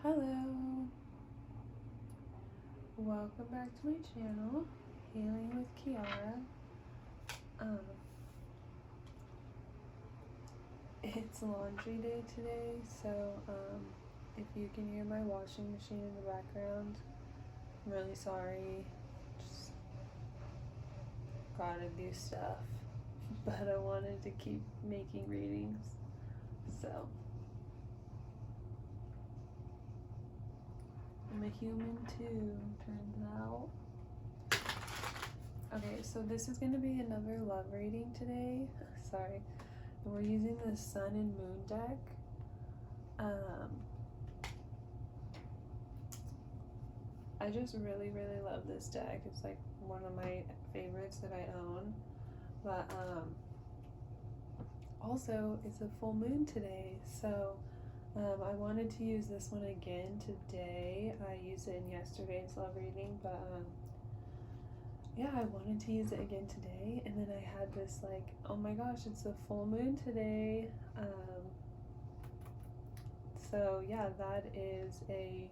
Hello, welcome back to my channel, Healing with Kiara. Um, it's laundry day today, so if you can hear my washing machine in the background, I'm really sorry. Just gotta do stuff, but I wanted to keep making readings, so I'm a human too, turns out. Okay, so this is going to be another love reading today. Sorry. And we're using the Sun and Moon deck. I just really, really love this deck. It's like one of my favorites that I own. But also, it's a full moon today. So I wanted to use this one again today. I used it in yesterday's love reading, but yeah, I wanted to use it again today, and then I had this like, oh my gosh, it's a full moon today. So yeah, that is a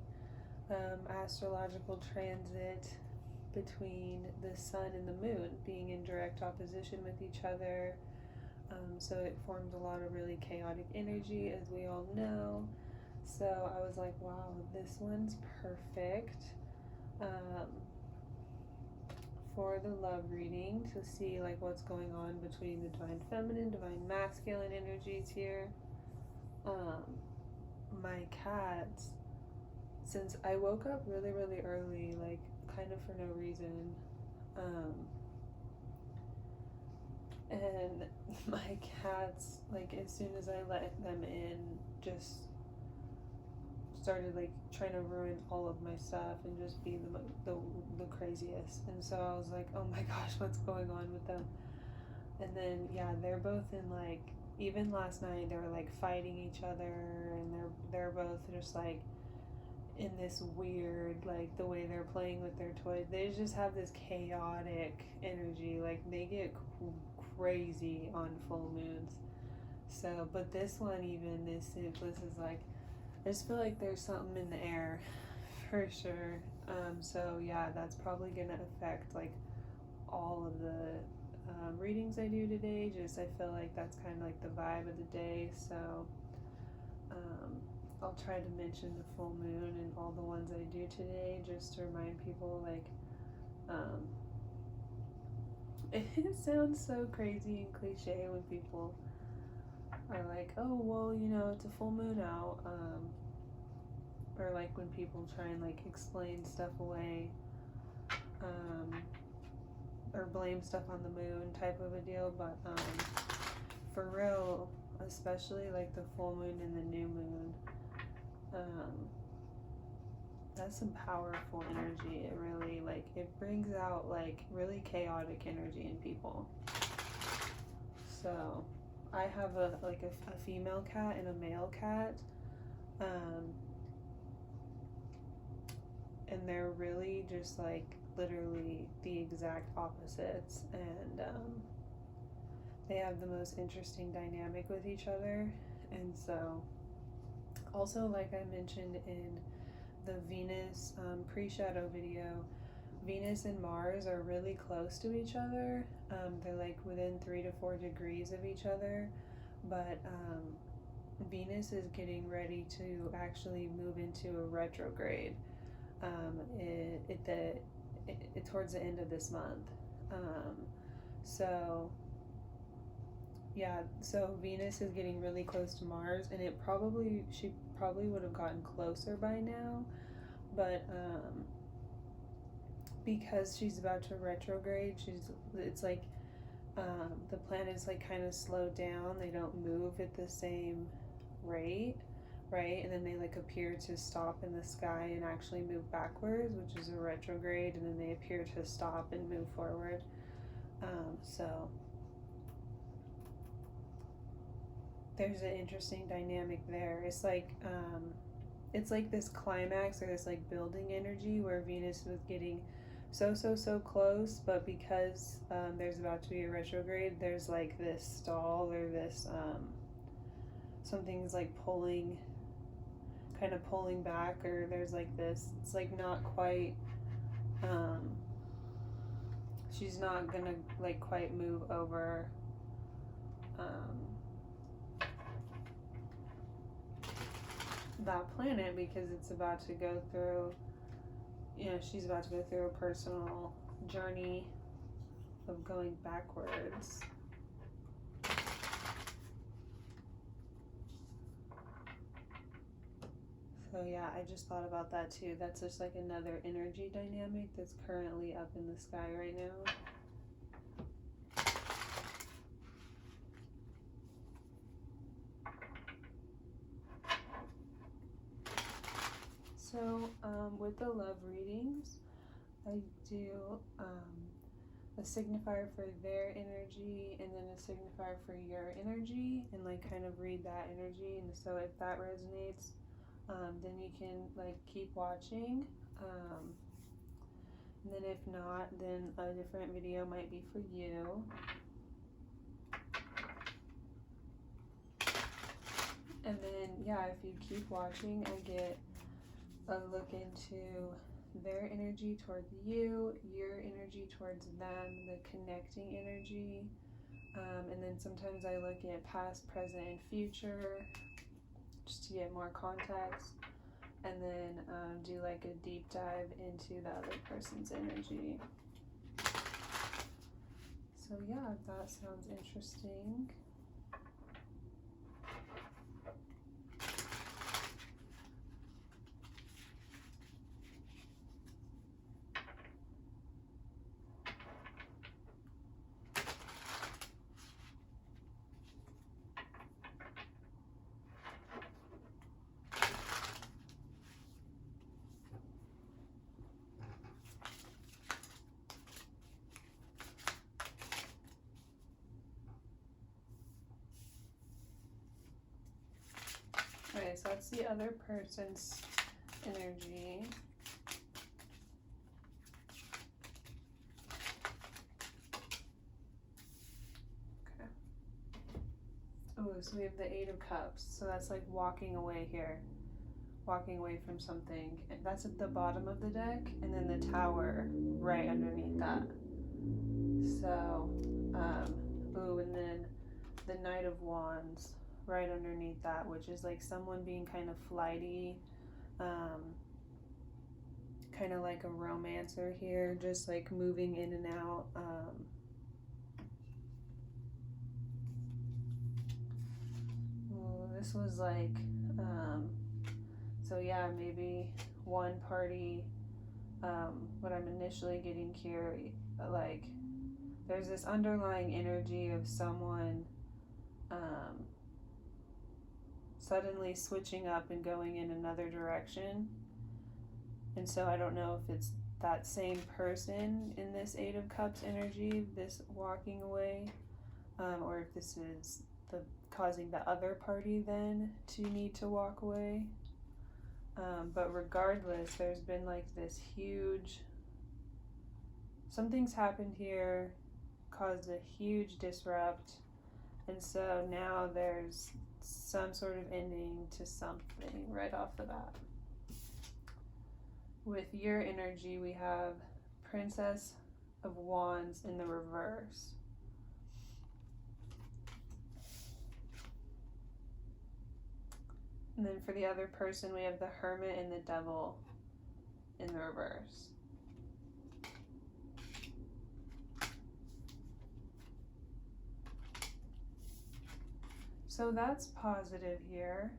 astrological transit between the sun and the moon being in direct opposition with each other. So it formed a lot of really chaotic energy, as we all know. So I was like, wow, this one's perfect. For the love reading, to see like what's going on between the divine feminine, divine masculine energies here. My cats, since I woke up really, really early, like kind of for no reason, and my cats, like as soon as I let them in, just started like trying to ruin all of my stuff and just be the craziest. And so I was like, oh my gosh, what's going on with them? And then yeah, they're both in like, even last night they were like fighting each other, and they're both just like in this weird, like the way they're playing with their toys, they just have this chaotic energy. Like they get crazy on full moons. So but this one, even this is like, I just feel like there's something in the air for sure. So yeah, that's probably gonna affect like all of the readings I do today. Just I feel like that's kind of like the vibe of the day. So I'll try to mention the full moon and all the ones I do today, just to remind people like it sounds so crazy and cliche when people are like, oh well, you know, it's a full moon out, or like when people try and like explain stuff away, or blame stuff on the moon type of a deal. But for real, especially like the full moon and the new moon, that's some powerful energy. It really, like, it brings out like really chaotic energy in people. So I have a female cat and a male cat, and they're really just like literally the exact opposites, and they have the most interesting dynamic with each other. And so also, like I mentioned in the Venus pre-shadow video, Venus and Mars are really close to each other. They're like within 3 to 4 degrees of each other, but Venus is getting ready to actually move into a retrograde towards the end of this month. So yeah, so Venus is getting really close to Mars, and she probably would have gotten closer by now, but because she's about to retrograde, it's like the planets like kind of slow down. They don't move at the same rate, right? And then they like appear to stop in the sky and actually move backwards, which is a retrograde, and then they appear to stop and move forward. So there's an interesting dynamic there. It's like this climax, or this like building energy, where Venus was getting so close, but because there's about to be a retrograde, there's like this stall, or this something's like pulling, kind of pulling back, or there's like this, it's like not quite, she's not gonna like quite move over that planet, because it's about to go through, she's about to go through a personal journey of going backwards. So yeah, I just thought about that too. That's just like another energy dynamic that's currently up in the sky right now. So with the love readings, I do a signifier for their energy and then a signifier for your energy, and like kind of read that energy. And so if that resonates, then you can like keep watching. And then if not, then a different video might be for you. And then yeah, if you keep watching, I get a look into their energy towards you, your energy towards them, the connecting energy. And then sometimes I look at past, present, and future just to get more context. And then do like a deep dive into the other person's energy. So yeah, if that sounds interesting. Okay, so that's the other person's energy. Okay. Oh, so we have the Eight of Cups. So that's like walking away here. Walking away from something. That's at the bottom of the deck, and then the Tower right underneath that. So, ooh, and then the Knight of Wands right underneath that, which is like someone being kind of flighty, kind of like a romancer here, just like moving in and out. This was like, so yeah, maybe one party, what I'm initially getting here, like there's this underlying energy of someone suddenly switching up and going in another direction. And so I don't know if it's that same person in this Eight of Cups energy, this walking away, or if this is the causing the other party then to need to walk away. But regardless, there's been like this huge, something's happened here, caused a huge disrupt, and so now there's some sort of ending to something right off the bat. With your energy, we have Princess of Wands in the reverse. And then for the other person, we have the Hermit and the Devil in the reverse. So that's positive here.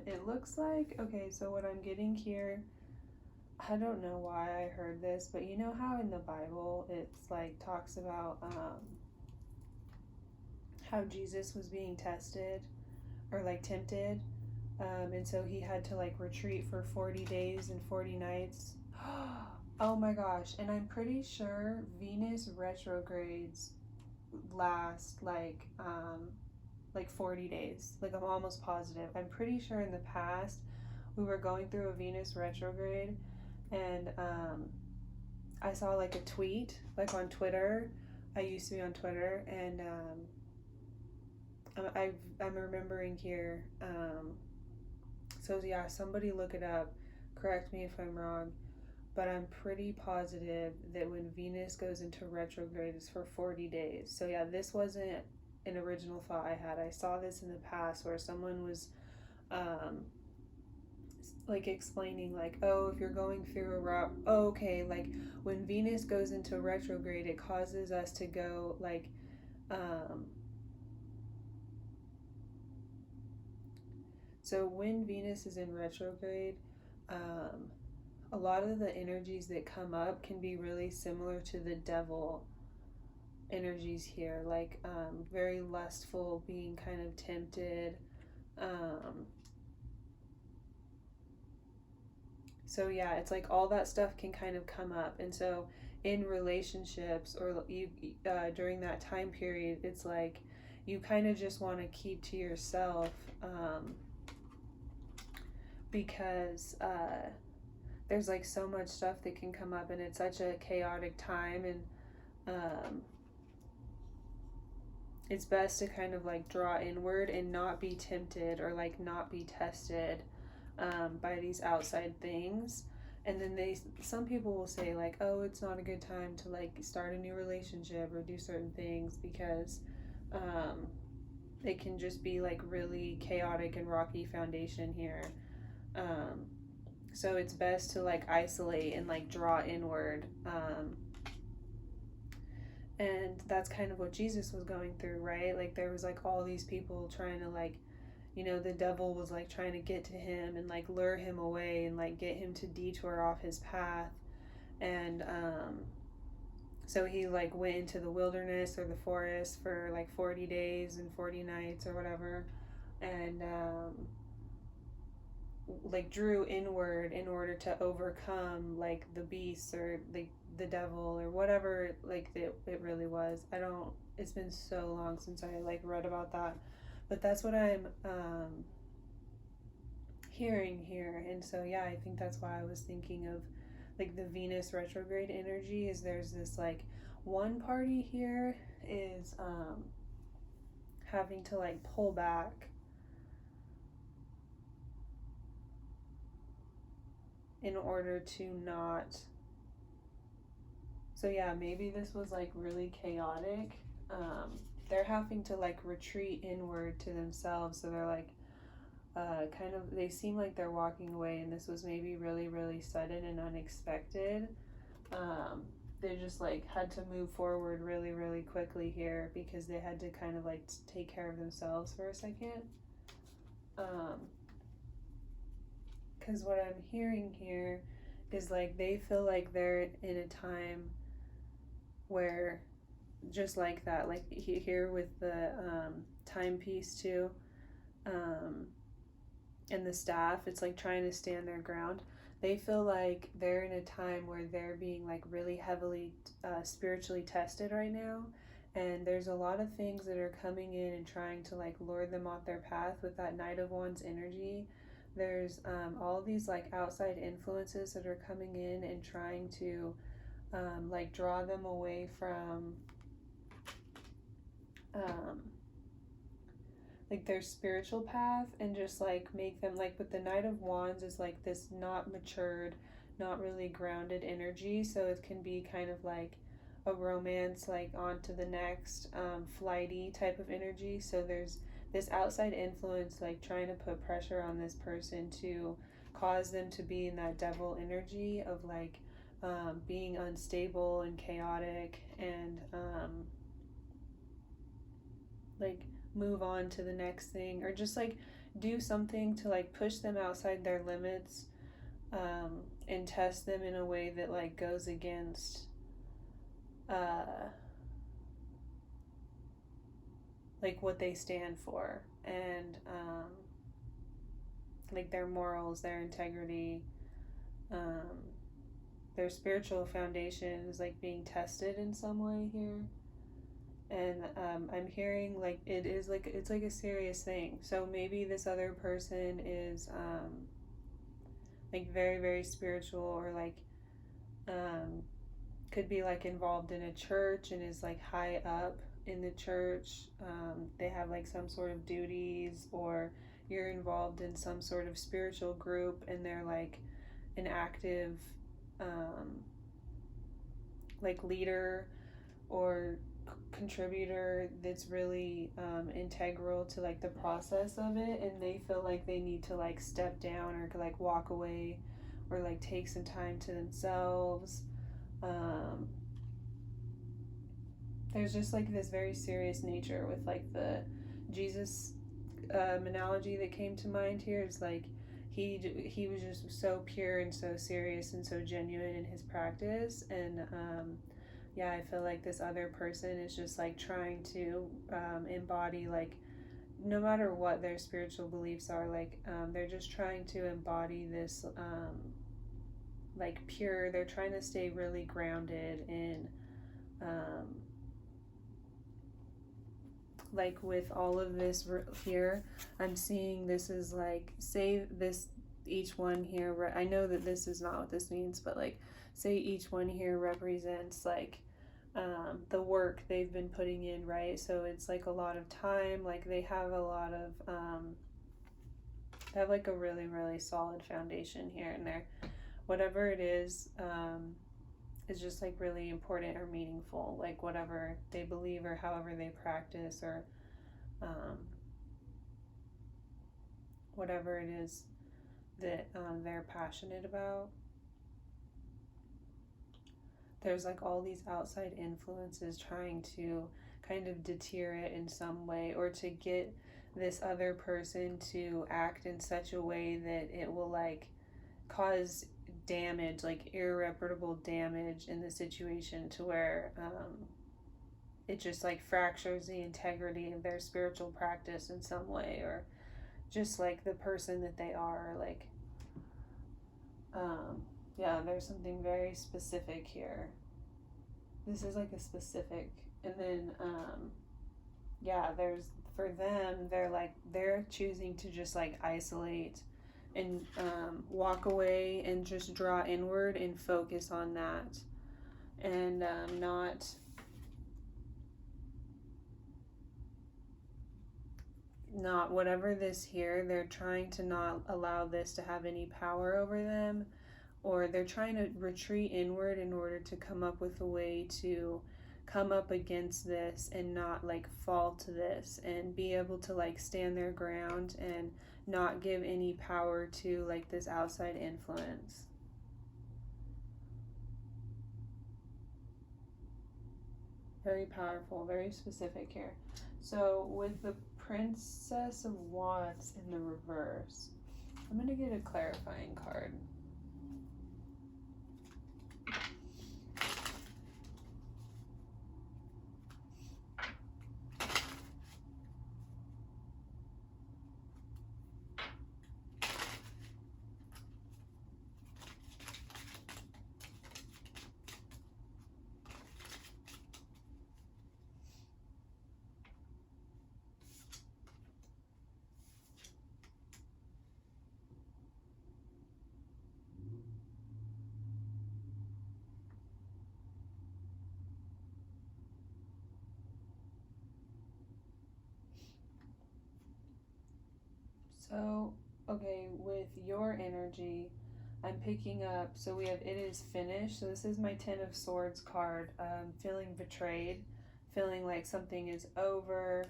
It looks like, okay, so what I'm getting here, I don't know why I heard this, but you know how in the Bible it's like talks about how Jesus was being tested or like tempted, and so he had to like retreat for 40 days and 40 nights. Oh my gosh, and I'm pretty sure Venus retrogrades last like 40 days. Like I'm almost positive. I'm pretty sure in the past we were going through a Venus retrograde, and I saw like a tweet like on Twitter. I used to be on Twitter, and I'm remembering here. so yeah, somebody look it up, correct me if I'm wrong, but I'm pretty positive that when Venus goes into retrograde, it's for 40 days. So yeah, this wasn't an original thought I had. I saw this in the past where someone was um, like explaining like, oh, if you're going through a rough, oh, okay, like when Venus goes into retrograde, it causes us to go like, um, so when Venus is in retrograde, um, a lot of the energies that come up can be really similar to the devil energies here, like very lustful, being kind of tempted. Um, so yeah, it's like all that stuff can kind of come up, and so in relationships or you during that time period, it's like you kind of just want to keep to yourself because there's like so much stuff that can come up, and it's such a chaotic time, and um, it's best to kind of like draw inward and not be tempted or like not be tested by these outside things. And then some people will say like, oh, it's not a good time to like start a new relationship or do certain things because it can just be like really chaotic and rocky foundation here. um, so it's best to like isolate and like draw inward. And that's kind of what Jesus was going through, right? Like there was like all these people trying to like, the devil was like trying to get to him and like lure him away and like get him to detour off his path. And so he like went into the wilderness or the forest for like 40 days and 40 nights or whatever, and like drew inward in order to overcome like the beast or the devil or whatever like it really was. I don't, it's been so long since I like read about that, but that's what I'm hearing here. And so yeah, I think that's why I was thinking of like the Venus retrograde energy is there's this like one party here is having to like pull back in order to not, so yeah, maybe this was like really chaotic. They're having to like retreat inward to themselves, so they're like kind of, they seem like they're walking away, and this was maybe really really sudden and unexpected. They just like had to move forward really really quickly here because they had to kind of like take care of themselves for a second. Because what I'm hearing here is like they feel like they're in a time where just like that, like here with the timepiece too, and the staff, it's like trying to stand their ground. They feel like they're in a time where they're being like really heavily spiritually tested right now, and there's a lot of things that are coming in and trying to like lure them off their path with that Knight of Wands energy. There's all these like outside influences that are coming in and trying to like draw them away from like their spiritual path, and just like make them like, with the Knight of Wands is like this not matured, not really grounded energy, so it can be kind of like a romance like on to the next flighty type of energy. So there's this outside influence like trying to put pressure on this person to cause them to be in that devil energy of like being unstable and chaotic, and like move on to the next thing, or just like do something to like push them outside their limits, and test them in a way that like goes against like what they stand for, and like their morals, their integrity, um, their spiritual foundation is like being tested in some way here. And I'm hearing like it is like, it's like a serious thing. So maybe this other person is like very very spiritual, or like could be like involved in a church and is like high up in the church. They have like some sort of duties, or you're involved in some sort of spiritual group and they're like an active like leader or contributor that's really integral to like the process of it, and they feel like they need to like step down or like walk away or like take some time to themselves. There's just like this very serious nature with like the Jesus analogy that came to mind here is like he was just so pure and so serious and so genuine in his practice, and yeah, I feel like this other person is just like trying to embody like no matter what their spiritual beliefs are, like they're just trying to embody this like pure, they're trying to stay really grounded in like with all of this here, I'm seeing this is like, say this, each one here, I know that this is not what this means, but like say each one here represents like the work they've been putting in, right? So it's like a lot of time, like they have a lot of they have like a really really solid foundation here, and they're whatever it is just like really important or meaningful, like whatever they believe or however they practice or whatever it is that they're passionate about. There's like all these outside influences trying to kind of deter it in some way, or to get this other person to act in such a way that it will like cause damage, like irreparable damage in the situation, to where it just like fractures the integrity of their spiritual practice in some way, or just like the person that they are, like yeah, there's something very specific here. This is like a specific, and then yeah, there's, for them, they're like they're choosing to just like isolate and walk away and just draw inward and focus on that, and not whatever this here, they're trying to not allow this to have any power over them, or they're trying to retreat inward in order to come up with a way to come up against this and not like fall to this, and be able to like stand their ground and not give any power to like this outside influence. Very powerful, very specific here. So with the Princess of Wands in the reverse, I'm going to get a clarifying card. So, okay, with your energy, I'm picking up, so we have it is finished. So this is my Ten of Swords card. Feeling betrayed, feeling like something is over,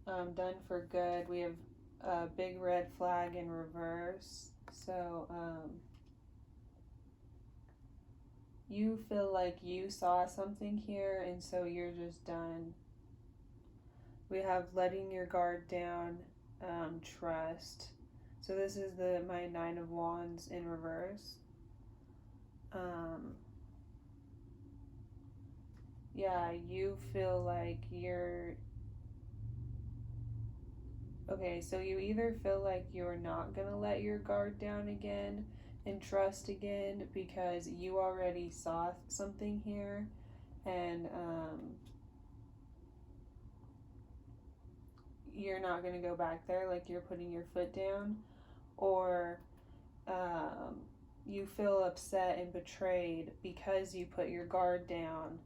done for good. We have a big red flag in reverse. So you feel like you saw something here, and so you're just done. We have letting your guard down, trust. So this is my Nine of Wands in reverse. Yeah, you feel like you're okay. So you either feel like you're not gonna let your guard down again and trust again because you already saw something here, and you're not gonna go back there, like you're putting your foot down, or you feel upset and betrayed because you put your guard down,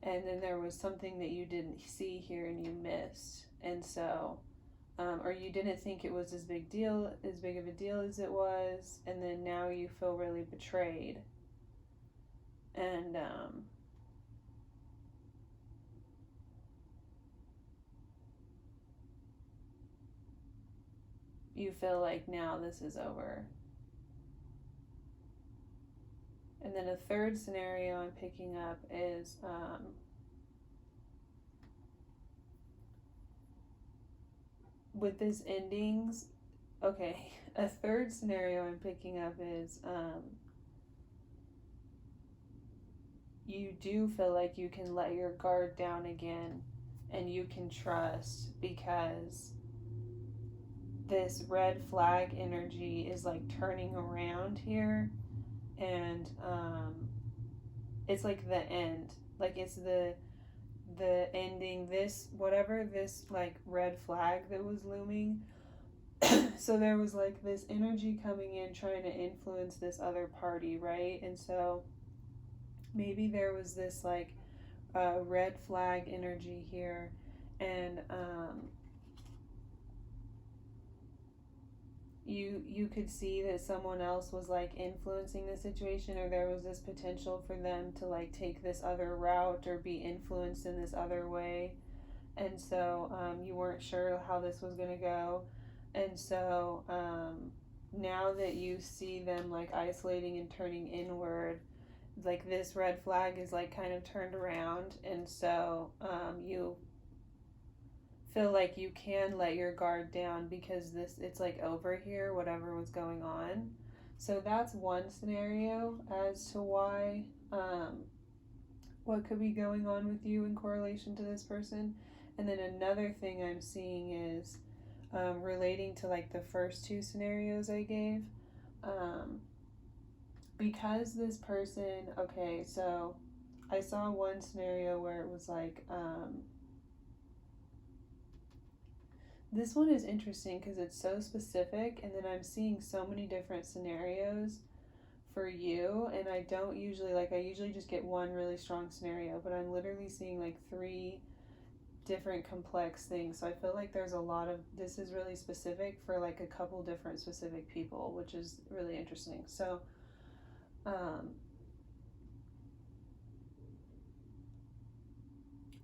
and then there was something that you didn't see here and you missed, and so or you didn't think it was as big of a deal as it was, and then now you feel really betrayed, and you feel like now this is over. And then a third scenario I'm picking up is with this endings. Okay, a third scenario I'm picking up is you do feel like you can let your guard down again and you can trust, because this red flag energy is like turning around here, and it's like the end, like it's the ending, this whatever this like red flag that was looming. So there was like this energy coming in trying to influence this other party, right? And so maybe there was this like red flag energy here, and you could see that someone else was like influencing the situation, or there was this potential for them to like take this other route or be influenced in this other way, and so you weren't sure how this was going to go, and so now that you see them like isolating and turning inward, like this red flag is like kind of turned around, and so you feel like you can let your guard down because this it's like over here, whatever was going on. So that's one scenario as to why what could be going on with you in correlation to this person. And then another thing I'm seeing is relating to like the first two scenarios I gave. Because this person, okay, so I saw one scenario where it was like this one is interesting because it's so specific, and then I'm seeing so many different scenarios for you, and I don't usually, like, I usually just get one really strong scenario, but I'm literally seeing like three different complex things. So I feel like there's a lot of, this is really specific for like a couple different specific people, which is really interesting. So,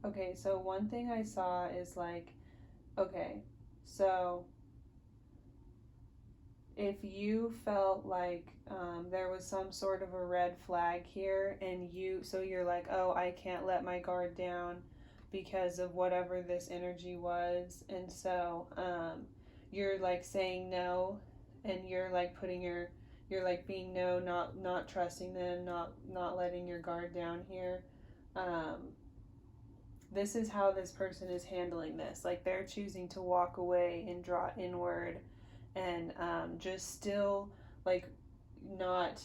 okay, so one thing I saw is like, okay, so if you felt like there was some sort of a red flag here, and so you're like, oh, I can't let my guard down because of whatever this energy was, and so you're like saying no, and you're like you're like being no, not trusting them, not letting your guard down here. Um, this is how this person is handling this. Like they're choosing to walk away and draw inward, and just still like not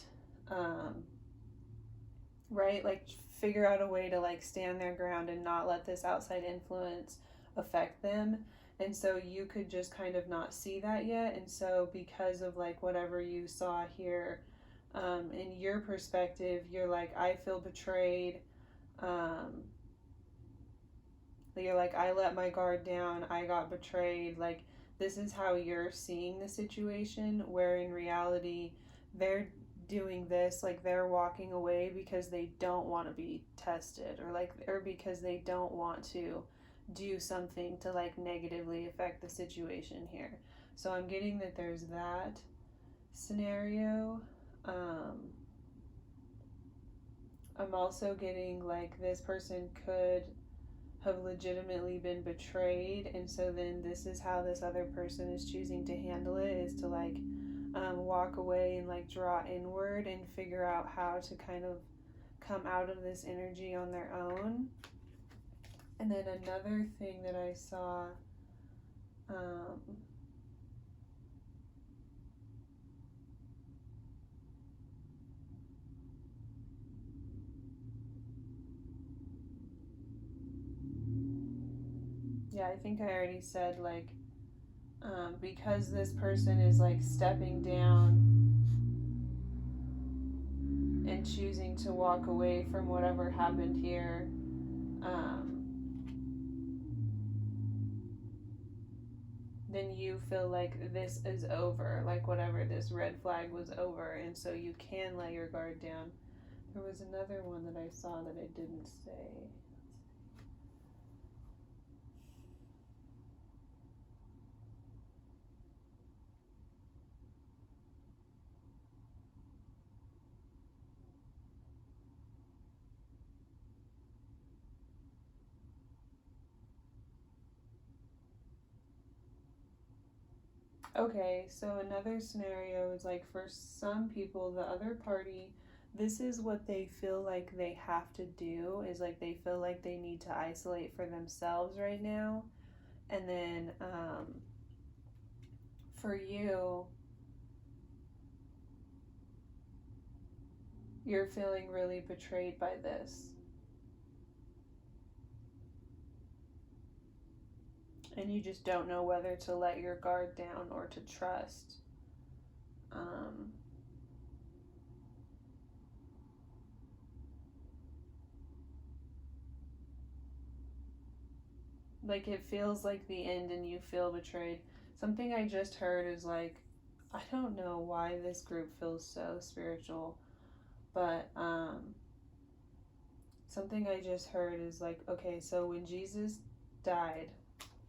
right, like figure out a way to like stand their ground and not let this outside influence affect them. And so you could just kind of not see that yet, and so because of like whatever you saw here, in your perspective, you're like, I feel betrayed. um, you're like, I let my guard down, I got betrayed. Like, this is how you're seeing the situation, where in reality, they're doing this, like, they're walking away because they don't want to be tested, or because they don't want to do something to, like, negatively affect the situation here. So I'm getting that there's that scenario. I'm also getting, like, this person could have legitimately been betrayed, and so then this is how this other person is choosing to handle it, is to like walk away and like draw inward and figure out how to kind of come out of this energy on their own. And then another thing that I saw, yeah, I think I already said, like, because this person is like stepping down and choosing to walk away from whatever happened here, then you feel like this is over, like whatever, this red flag was over, and so you can let your guard down. There was another one that I saw that I didn't say. Okay, so another scenario is like for some people, the other party, this is what they feel like they have to do, is like they feel like they need to isolate for themselves right now. And then for you, you're feeling really betrayed by this. And you just don't know whether to let your guard down or to trust. Um, like it feels like the end and you feel betrayed. Something I just heard is like, I don't know why this group feels so spiritual, but something I just heard is like, okay, so when Jesus died,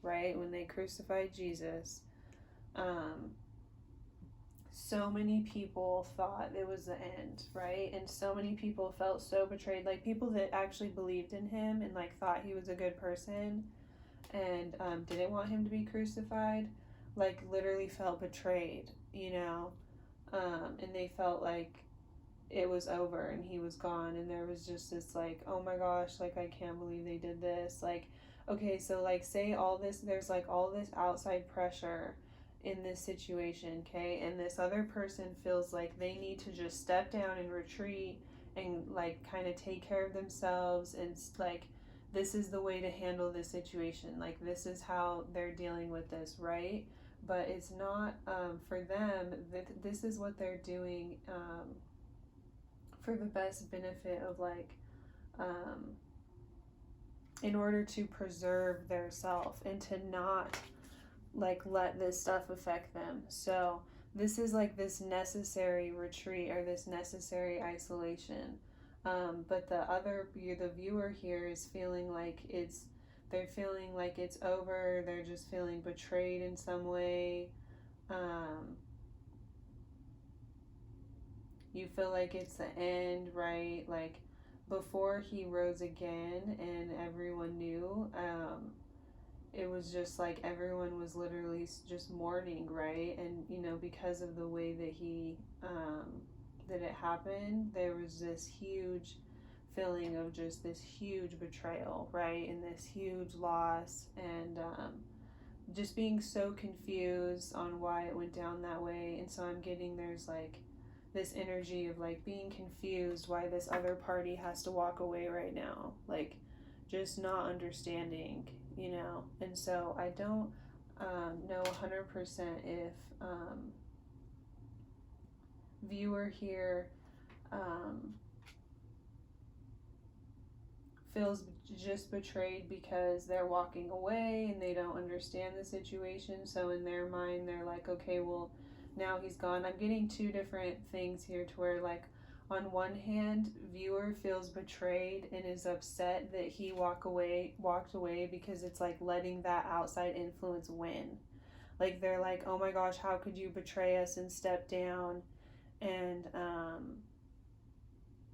right, when they crucified Jesus, um, so many people thought it was the end, right? And so many people felt so betrayed, like people that actually believed in him and like thought he was a good person and didn't want him to be crucified, like literally felt betrayed, you know, and they felt like it was over and he was gone, and there was just this like, oh my gosh, like I can't believe they did this. Like, okay, so like say all this, there's like all this outside pressure in this situation, okay, and this other person feels like they need to just step down and retreat and like kind of take care of themselves, and like this is the way to handle this situation, like this is how they're dealing with this, right? But it's not for them that this is what they're doing for the best benefit of like um, in order to preserve their self and to not like let this stuff affect them. So this is like this necessary retreat or this necessary isolation. But the viewer here is feeling like they're feeling like it's over. They're just feeling betrayed in some way. Um, you feel like it's the end, right? Like before he rose again and everyone knew, it was just like everyone was literally just mourning, right? And you know, because of the way that that it happened, there was this huge feeling of just this huge betrayal, right? And this huge loss, and just being so confused on why it went down that way. And so I'm getting there's like this energy of like being confused why this other party has to walk away right now, like just not understanding, you know. And so I don't know 100% if viewer here um, feels just betrayed because they're walking away and they don't understand the situation. So in their mind, they're like, okay, well, now he's gone. I'm getting two different things here to where, like, on one hand, viewer feels betrayed and is upset that he walked away because it's like letting that outside influence win. Like they're like, oh my gosh, how could you betray us and step down and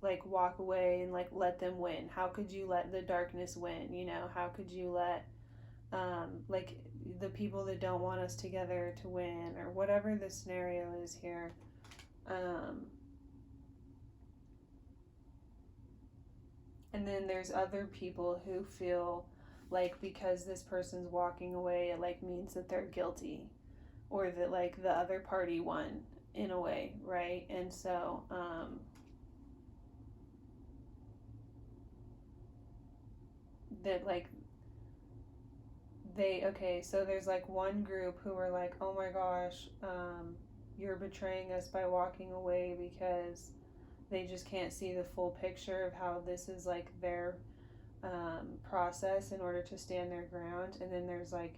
like walk away and like let them win? How could you let the darkness win? You know, how could you let like the people that don't want us together to win, or whatever the scenario is here. Um, and then there's other people who feel like because this person's walking away, it like means that they're guilty or that like the other party won in a way, right? And so that like so there's like one group who were like, oh my gosh, you're betraying us by walking away, because they just can't see the full picture of how this is like their process in order to stand their ground. And then there's like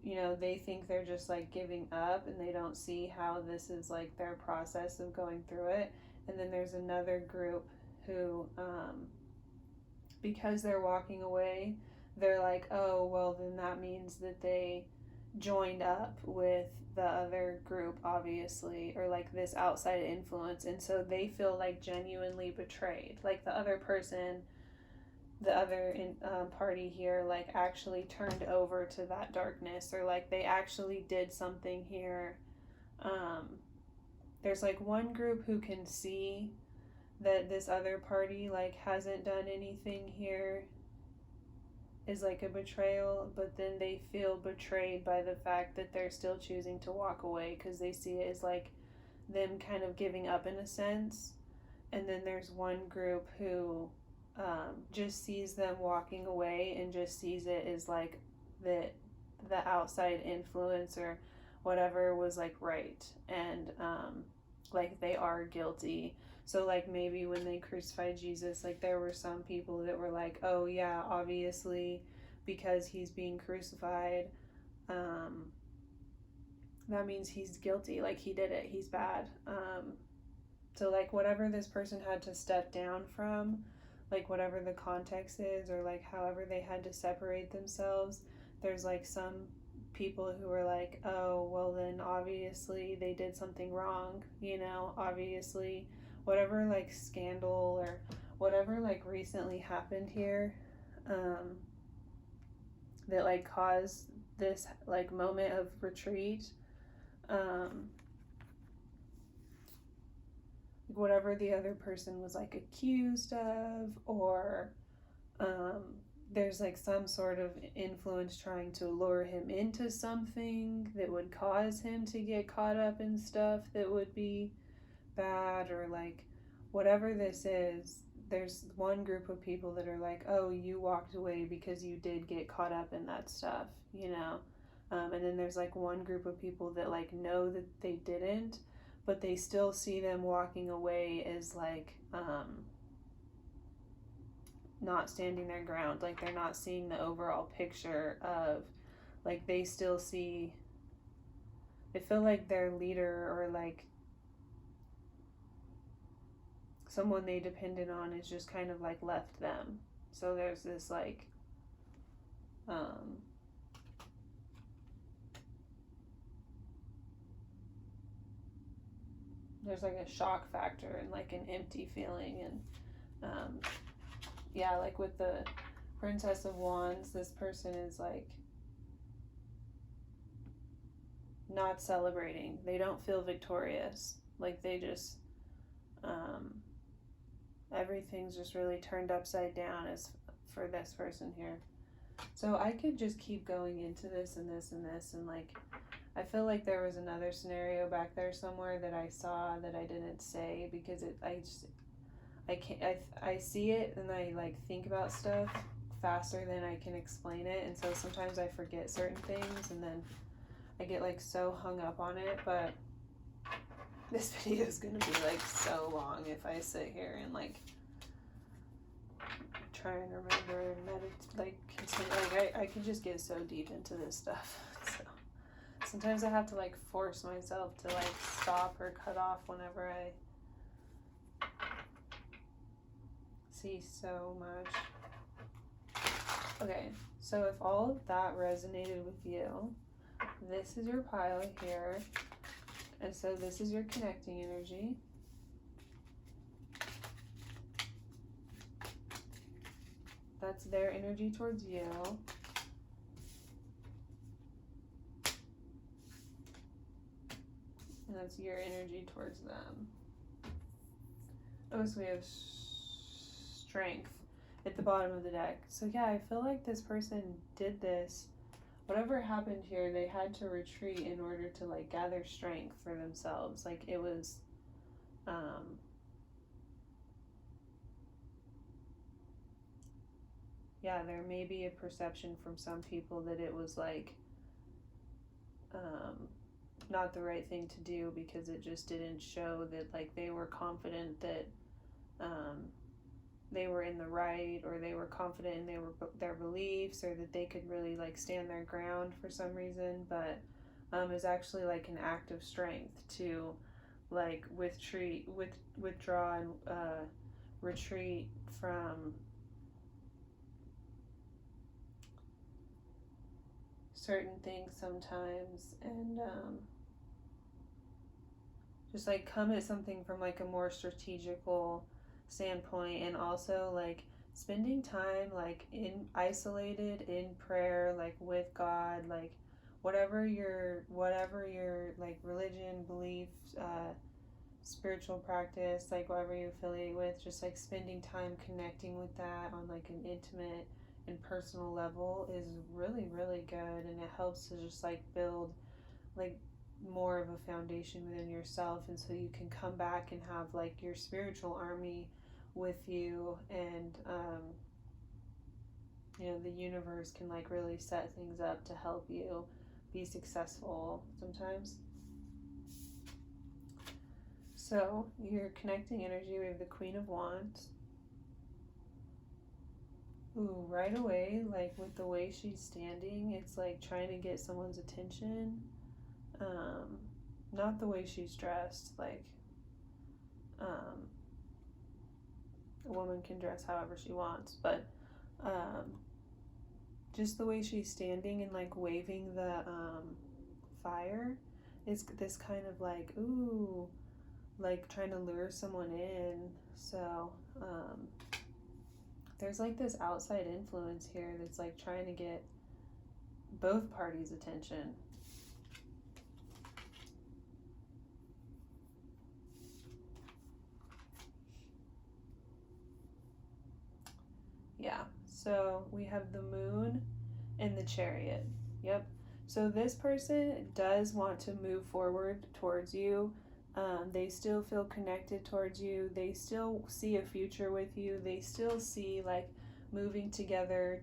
you know, they think they're just like giving up and they don't see how this is like their process of going through it. And then there's another group who, because they're walking away, they're like, oh, well, then that means that they joined up with the other group, obviously, or like this outside influence. And so they feel like genuinely betrayed. Like the other person, the other party here, like actually turned over to that darkness, or like they actually did something here. There's like one group who can see that this other party like hasn't done anything here, is like a betrayal, but then they feel betrayed by the fact that they're still choosing to walk away because they see it as like them kind of giving up in a sense. And then there's one group who just sees them walking away and just sees it as like the outside influence or whatever was like right, and like they are guilty. So like maybe when they crucified Jesus, like there were some people that were like, oh yeah, obviously because he's being crucified, that means he's guilty, like he did it, he's bad. So like whatever this person had to step down from, like whatever the context is, or like however they had to separate themselves, there's like some people who are like, oh, well then obviously they did something wrong, you know, obviously whatever like scandal or whatever like recently happened here, that like caused this like moment of retreat, whatever the other person was like accused of, or there's like some sort of influence trying to lure him into something that would cause him to get caught up in stuff that would be bad, or like whatever this is. There's one group of people that are like, oh, you walked away because you did get caught up in that stuff, you know. And then there's like one group of people that like know that they didn't, but they still see them walking away as like not standing their ground. Like they're not seeing the overall picture of, like they still see, they feel like their leader or like someone they depended on is just kind of like left them. So there's this like there's like a shock factor and like an empty feeling. And yeah, like with the Princess of Wands, this person is like not celebrating. They don't feel victorious. Like they just everything's just really turned upside down as for this person here. So I could just keep going into this and this and this, and like I feel like there was another scenario back there somewhere that I saw that I didn't say because I see it and I like think about stuff faster than I can explain it, and so sometimes I forget certain things and then I get like so hung up on it. But this video is gonna be like so long if I sit here and like try and remember and like continue. Like I could just get so deep into this stuff. So sometimes I have to like force myself to like stop or cut off whenever I see so much. Okay, so if all of that resonated with you, this is your pile here. And so this is your connecting energy. That's their energy towards you. And that's your energy towards them. Oh, so we have strength at the bottom of the deck. So yeah, I feel like this person did this. Whatever happened here, they had to retreat in order to like gather strength for themselves. Like it was yeah, there may be a perception from some people that it was like not the right thing to do because it just didn't show that like they were confident that they were in the right, or they were confident in their beliefs, or that they could really like stand their ground for some reason, but is actually like an act of strength to like withdraw and retreat from certain things sometimes, and just like come at something from like a more strategical standpoint, and also like spending time like in isolated in prayer, like with God, like whatever your like religion, belief, spiritual practice, like whatever you affiliate with, just like spending time connecting with that on like an intimate and personal level is really, really good, and it helps to just like build like more of a foundation within yourself, and so you can come back and have like your spiritual army with you, and the universe can like really set things up to help you be successful sometimes. So you're connecting energy. We have the Queen of Wands. Ooh, right away, like with the way she's standing, it's like trying to get someone's attention. Not the way she's dressed, like a woman can dress however she wants, but just the way she's standing and like waving the fire is this kind of like, ooh, like trying to lure someone in. So there's like this outside influence here that's like trying to get both parties' attention. Yeah, so we have the Moon and the Chariot. Yep. So this person does want to move forward towards you. They still feel connected towards you. They still see a future with you. They still see like moving together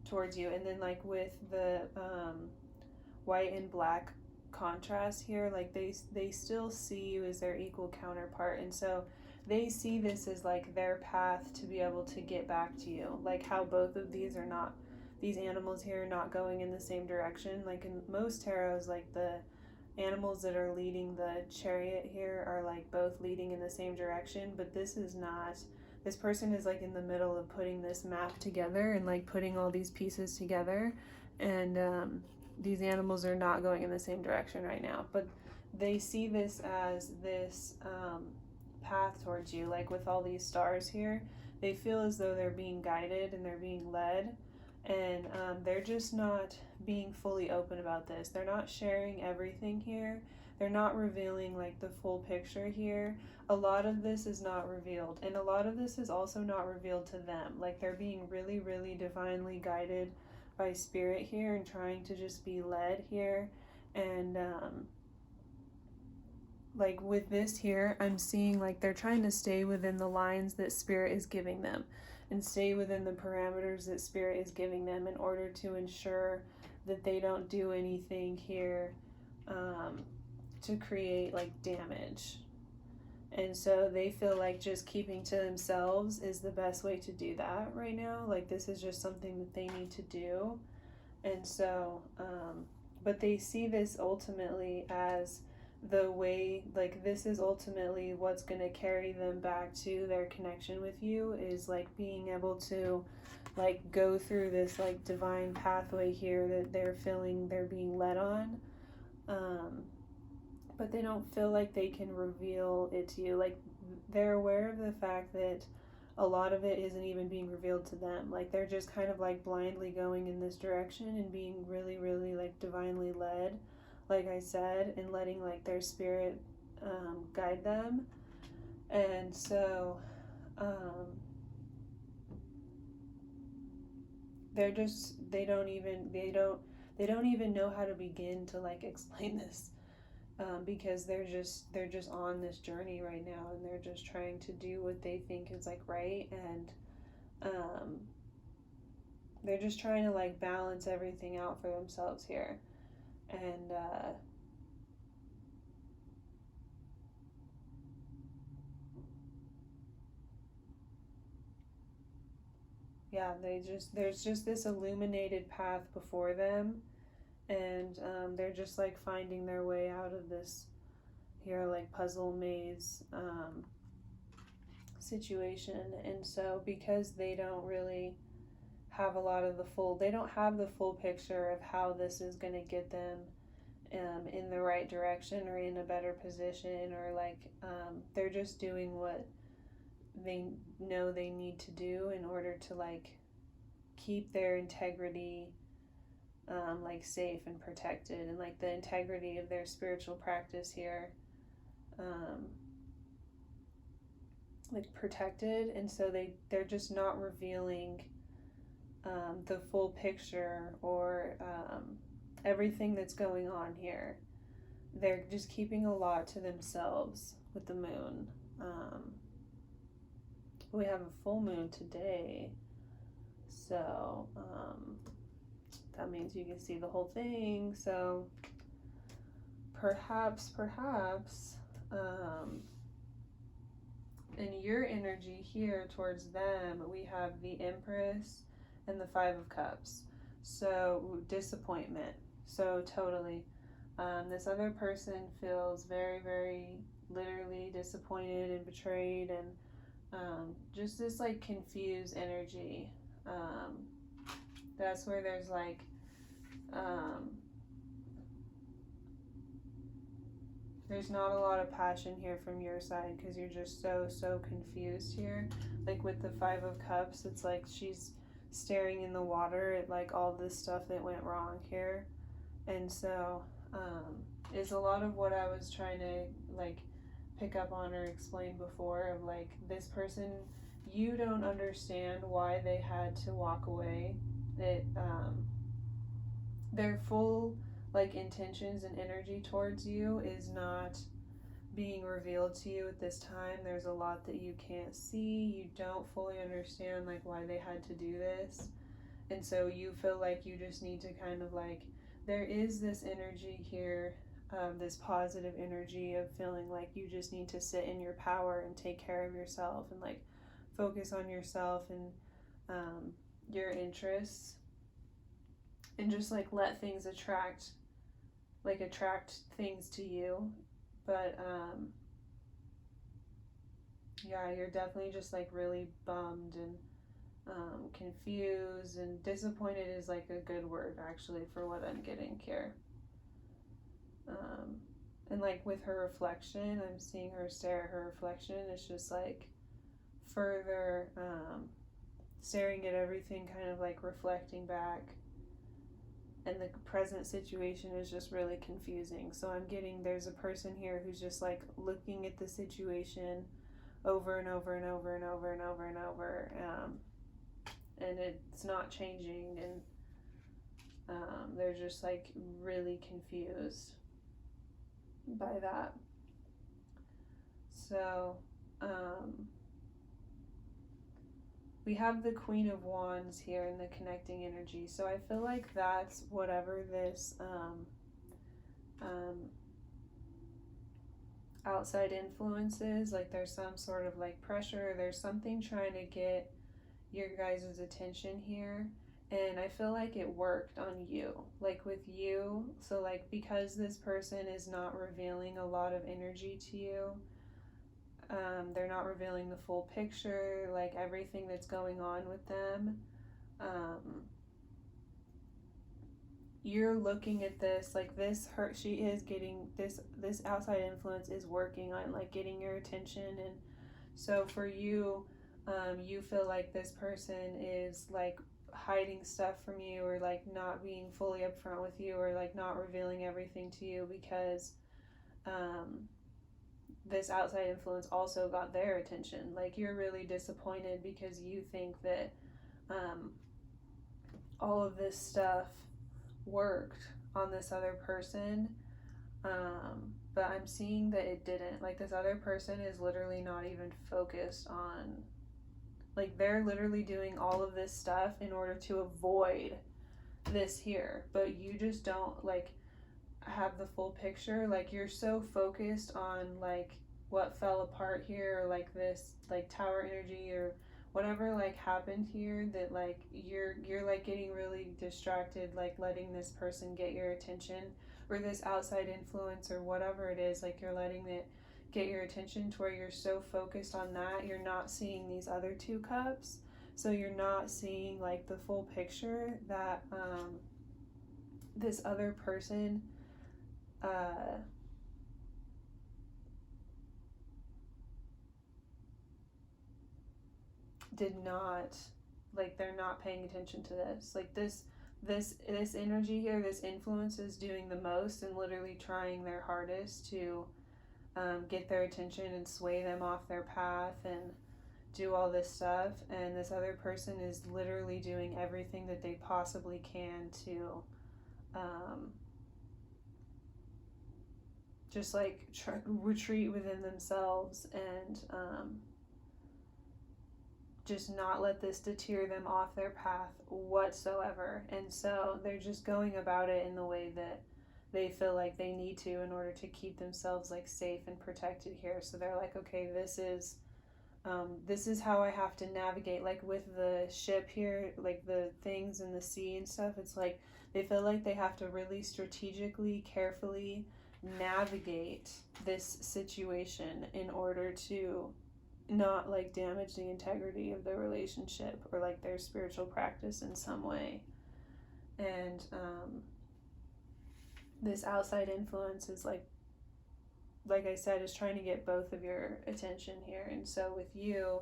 towards you. And then like with the white and black contrast here, like they still see you as their equal counterpart, and so they see this as like their path to be able to get back to you, like how both of these are not, these animals here are not going in the same direction. Like in most tarots, like the animals that are leading the chariot here are like both leading in the same direction, but this is not. This person is like in the middle of putting this map together and like putting all these pieces together, and these animals are not going in the same direction right now, but they see this as this path towards you. Like with all these stars here, they feel as though they're being guided and they're being led, and they're just not being fully open about this. They're not sharing everything here. They're not revealing like the full picture here. A lot of this is not revealed, and a lot of this is also not revealed to them. Like they're being really, really divinely guided by spirit here and trying to just be led here. And like with this here, I'm seeing like they're trying to stay within the lines that spirit is giving them and stay within the parameters that spirit is giving them in order to ensure that they don't do anything here to create like damage. And so they feel like just keeping to themselves is the best way to do that right now. Like this is just something that they need to do. And so, but they see this ultimately as the way, like this is ultimately what's going to carry them back to their connection with you, is like being able to like go through this like divine pathway here that they're feeling they're being led on. But they don't feel like they can reveal it to you. Like they're aware of the fact that a lot of it isn't even being revealed to them. Like they're just kind of like blindly going in this direction and being really, really like divinely led, like I said, and letting like their spirit guide them. And so they're just they don't even know how to begin to like explain this. Because they're just on this journey right now, and they're just trying to do what they think is like right, and they're just trying to like balance everything out for themselves here. And yeah, there's just this illuminated path before them, and they're just like finding their way out of this here like puzzle maze situation. And so because they don't really have a lot of they don't have the full picture of how this is going to get them in the right direction or in a better position, or like they're just doing what they know they need to do in order to like keep their integrity like safe and protected, and like the integrity of their spiritual practice here um, like protected. And so they're just not revealing the full picture or everything that's going on here. They're just keeping a lot to themselves with the moon. We have a full moon today, so that means you can see the whole thing. So perhaps in your energy here towards them, we have the Empress and the Five of Cups. So disappointment. So totally. This other person feels very, very literally disappointed and betrayed, and just this like confused energy. That's where there's like there's not a lot of passion here from your side because you're just so confused here. Like with the Five of Cups, it's like she's staring in the water at like all this stuff that went wrong here. And so is a lot of what I was trying to like pick up on or explain before, of like this person, you don't understand why they had to walk away. That their full like intentions and energy towards you is not being revealed to you at this time. There's a lot that you can't see. You don't fully understand like why they had to do this. And so you feel like you just need to kind of like, there is this energy here, this positive energy of feeling like you just need to sit in your power and take care of yourself and like focus on yourself and your interests, and just like let things attract things to you. But yeah, you're definitely just like really bummed and confused, and disappointed is like a good word actually for what I'm getting here. And like with her reflection, I'm seeing her stare at her reflection. It's just like further staring at everything, kind of like reflecting back. And the present situation is just really confusing. So I'm getting there's a person here who's just like looking at the situation over and over and over and over and over and over, and it's not changing, and they're just like really confused by that. So we have the Queen of Wands here in the connecting energy. So I feel like that's whatever this outside influences, like there's some sort of like pressure, there's something trying to get your guys' attention here. And I feel like it worked on you, like with you. So like because this person is not revealing a lot of energy to you, they're not revealing the full picture, like everything that's going on with them. You're looking at this like this hurt. She is getting this outside influence is working on like getting your attention. And so for you, you feel like this person is like hiding stuff from you, or like not being fully upfront with you, or like not revealing everything to you because this outside influence also got their attention. Like you're really disappointed because you think that all of this stuff worked on this other person, but I'm seeing that it didn't. Like this other person is literally not even focused on, like they're literally doing all of this stuff in order to avoid this here, but you just don't like have the full picture. Like you're so focused on like what fell apart here, or like this like tower energy, or whatever like happened here, that like you're like getting really distracted, like letting this person get your attention, or this outside influence or whatever it is, like you're letting it get your attention to where you're so focused on that you're not seeing these other two cups. So you're not seeing like the full picture that this other person did not, like they're not paying attention to this, like this energy here, this influence is doing the most and literally trying their hardest to get their attention and sway them off their path and do all this stuff, and this other person is literally doing everything that they possibly can to just like retreat within themselves and just not let this deter them off their path whatsoever. And so they're just going about it in the way that they feel like they need to in order to keep themselves like safe and protected here. So they're like, okay, this is how I have to navigate, like with the ship here, like the things in the sea and stuff. It's like they feel like they have to really strategically, carefully navigate this situation in order to not like damage the integrity of the relationship or like their spiritual practice in some way. And this outside influence is like I said, is trying to get both of your attention here. And so with you,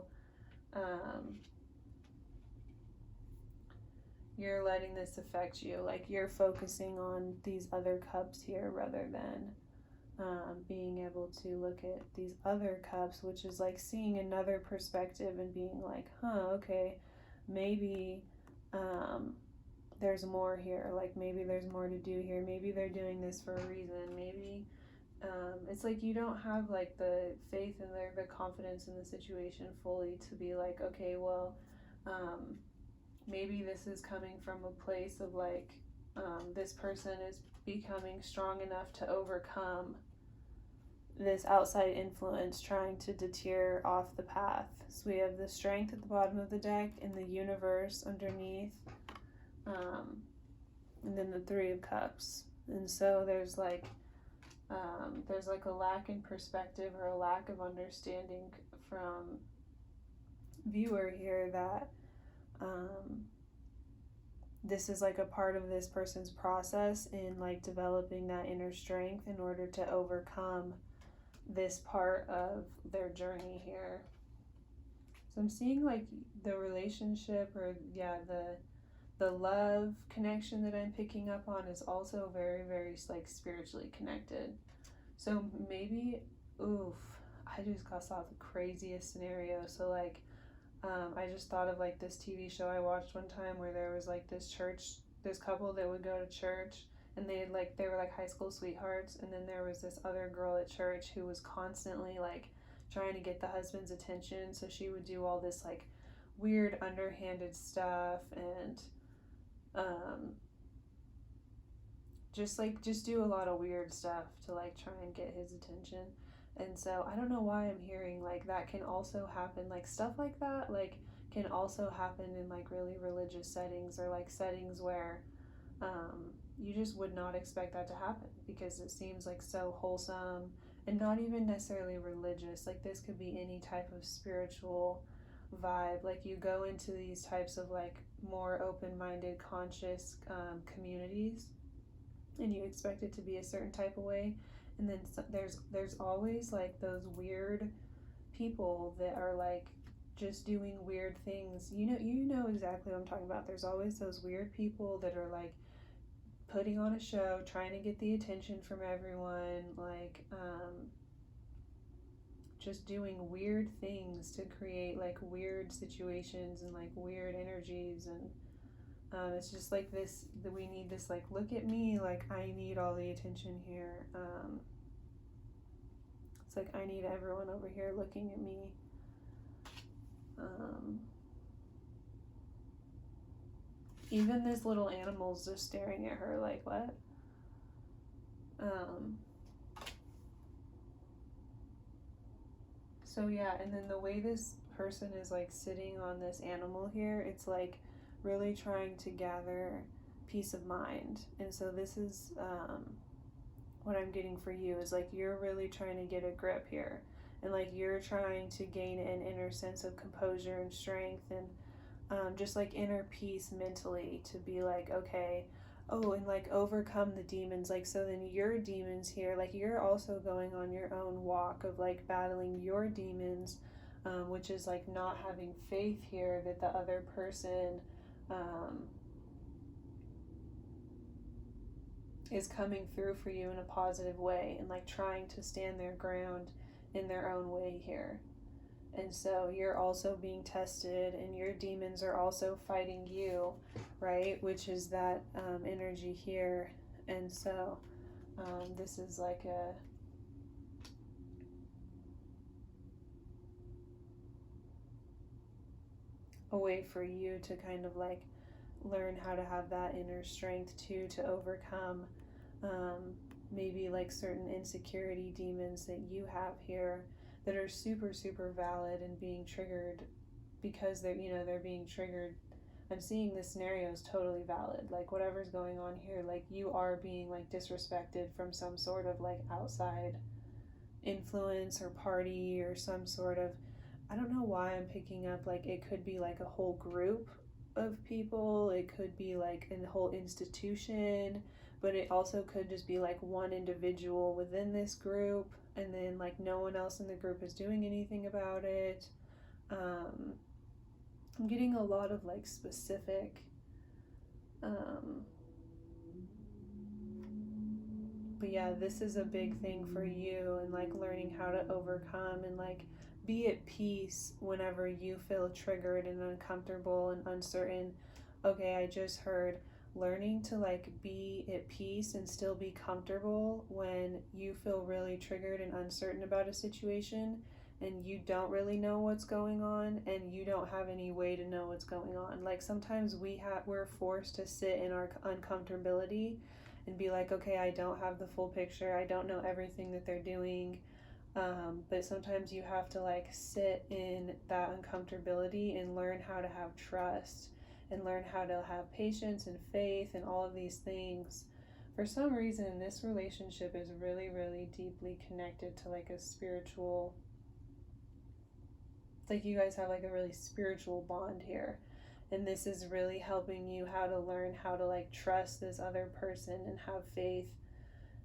you're letting this affect you. Like you're focusing on these other cups here rather than being able to look at these other cups, which is like seeing another perspective and being like, okay, maybe there's more here. Like maybe there's more to do here. Maybe they're doing this for a reason. Maybe it's like you don't have like the faith and the confidence in the situation fully to be like, okay, well, maybe this is coming from a place of like this person is becoming strong enough to overcome this outside influence trying to deter off the path. So we have the Strength at the bottom of the deck and the Universe underneath, and then the Three of Cups. And so there's like a lack in perspective or a lack of understanding from viewer here that this is like a part of this person's process in like developing that inner strength in order to overcome this part of their journey here. So I'm seeing like the relationship, or the love connection that I'm picking up on is also very, very like spiritually connected. So maybe, I just saw the craziest scenario. So like I just thought of like this TV show I watched one time where there was like this couple that would go to church, and they were like high school sweethearts, and then there was this other girl at church who was constantly like trying to get the husband's attention. So she would do all this like weird underhanded stuff and just do a lot of weird stuff to like try and get his attention. And so I don't know why I'm hearing like that can also happen, like stuff like that like can also happen in like really religious settings, or like settings where you just would not expect that to happen because it seems like so wholesome and not even necessarily religious. Like this could be any type of spiritual vibe. Like you go into these types of like more open-minded, conscious communities, and you expect it to be a certain type of way, and then there's always like those weird people that are like just doing weird things. You know exactly what I'm talking about. There's always those weird people that are like putting on a show, trying to get the attention from everyone, like just doing weird things to create like weird situations and like weird energies. And it's just like this, that we need this like, look at me, like I need all the attention here. It's like I need everyone over here looking at me. Even this little animal's just staring at her like, what? So yeah, and then the way this person is like sitting on this animal here, it's like really trying to gather peace of mind. And so this is what I'm getting for you is like you're really trying to get a grip here, and like you're trying to gain an inner sense of composure and strength, and just like inner peace mentally, to be like, okay, oh, and like overcome the demons. Like, so then your demons here, like you're also going on your own walk of like battling your demons, which is like not having faith here that the other person is coming through for you in a positive way, and like trying to stand their ground in their own way here. And so you're also being tested, and your demons are also fighting you, right? Which is that energy here. And so this is like a way for you to kind of like learn how to have that inner strength too, to overcome maybe like certain insecurity demons that you have here that are super, super valid and being triggered because they're, you know, they're being triggered. I'm seeing this scenario is totally valid. Like whatever's going on here, like you are being like disrespected from some sort of like outside influence or party or some sort of, I don't know why I'm picking up like it could be like a whole group of people, it could be like a whole institution, but it also could just be like one individual within this group, and then like no one else in the group is doing anything about it. I'm getting a lot of like specific but yeah, this is a big thing for you, and like learning how to overcome and like be at peace whenever you feel triggered and uncomfortable and uncertain. Okay, I just heard learning to like be at peace and still be comfortable when you feel really triggered and uncertain about a situation, and you don't really know what's going on, and you don't have any way to know what's going on. Like sometimes we're forced to sit in our uncomfortability and be like, okay, I don't have the full picture, I don't know everything that they're doing, but sometimes you have to like sit in that uncomfortability and learn how to have trust and learn how to have patience and faith and all of these things. For some reason, this relationship is really, really deeply connected to like a spiritual, like you guys have like a really spiritual bond here. And this is really helping you how to learn how to like trust this other person and have faith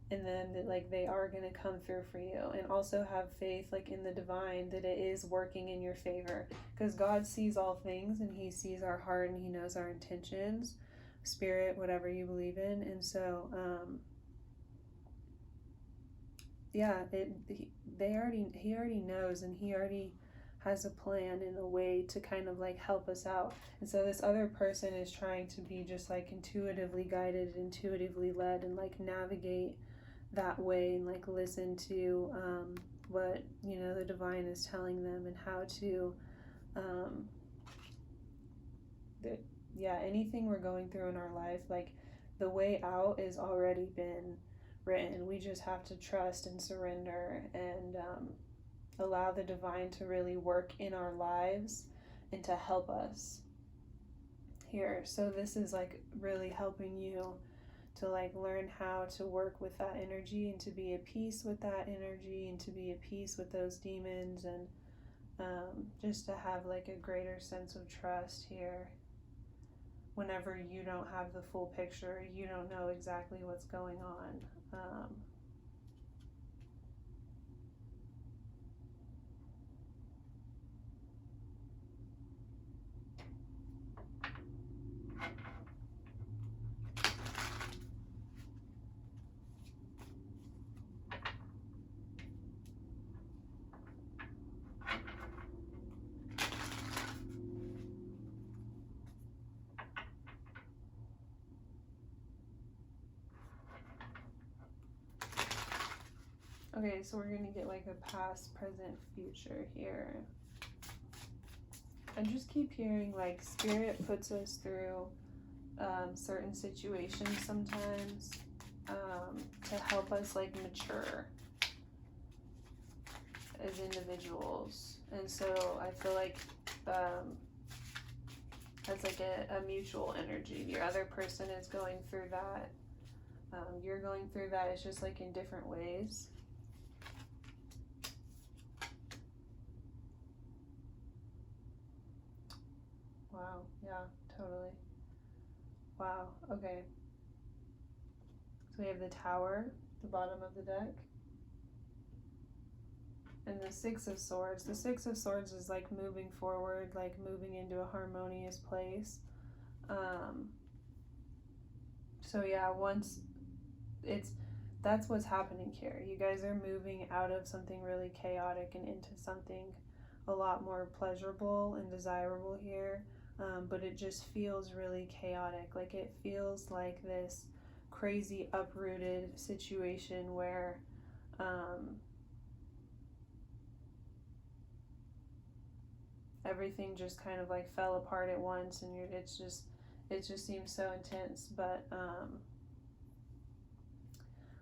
in them that like they are going to come through for you, and also have faith like in the divine that it is working in your favor, because God sees all things and he sees our heart and he knows our intentions, spirit, whatever you believe in. And so yeah, he already knows, and he already has a plan and a way to kind of like help us out. And so this other person is trying to be just like intuitively guided, intuitively led, and like navigate that way, and like listen to what, you know, the divine is telling them, and how to anything we're going through in our life, like the way out is already been written. We just have to trust and surrender, and allow the divine to really work in our lives and to help us here. So this is like really helping you to like learn how to work with that energy, and to be at peace with that energy, and to be at peace with those demons, and just to have like a greater sense of trust here whenever you don't have the full picture, you don't know exactly what's going on. Okay, so we're going to get like a past, present, future here. I just keep hearing like spirit puts us through certain situations sometimes to help us like mature. as individuals. And so I feel like that's like a mutual energy. Your other person is going through that. You're going through that. It's just like in different ways. Wow. Yeah, totally. Wow. Okay. So we have the Tower, the bottom of the deck. And the Six of Swords. The Six of Swords is like moving forward, like moving into a harmonious place. So yeah, that's what's happening here. You guys are moving out of something really chaotic and into something a lot more pleasurable and desirable here. But it just feels really chaotic. Like it feels like this crazy uprooted situation where everything just kind of like fell apart at once, and it just seems so intense. But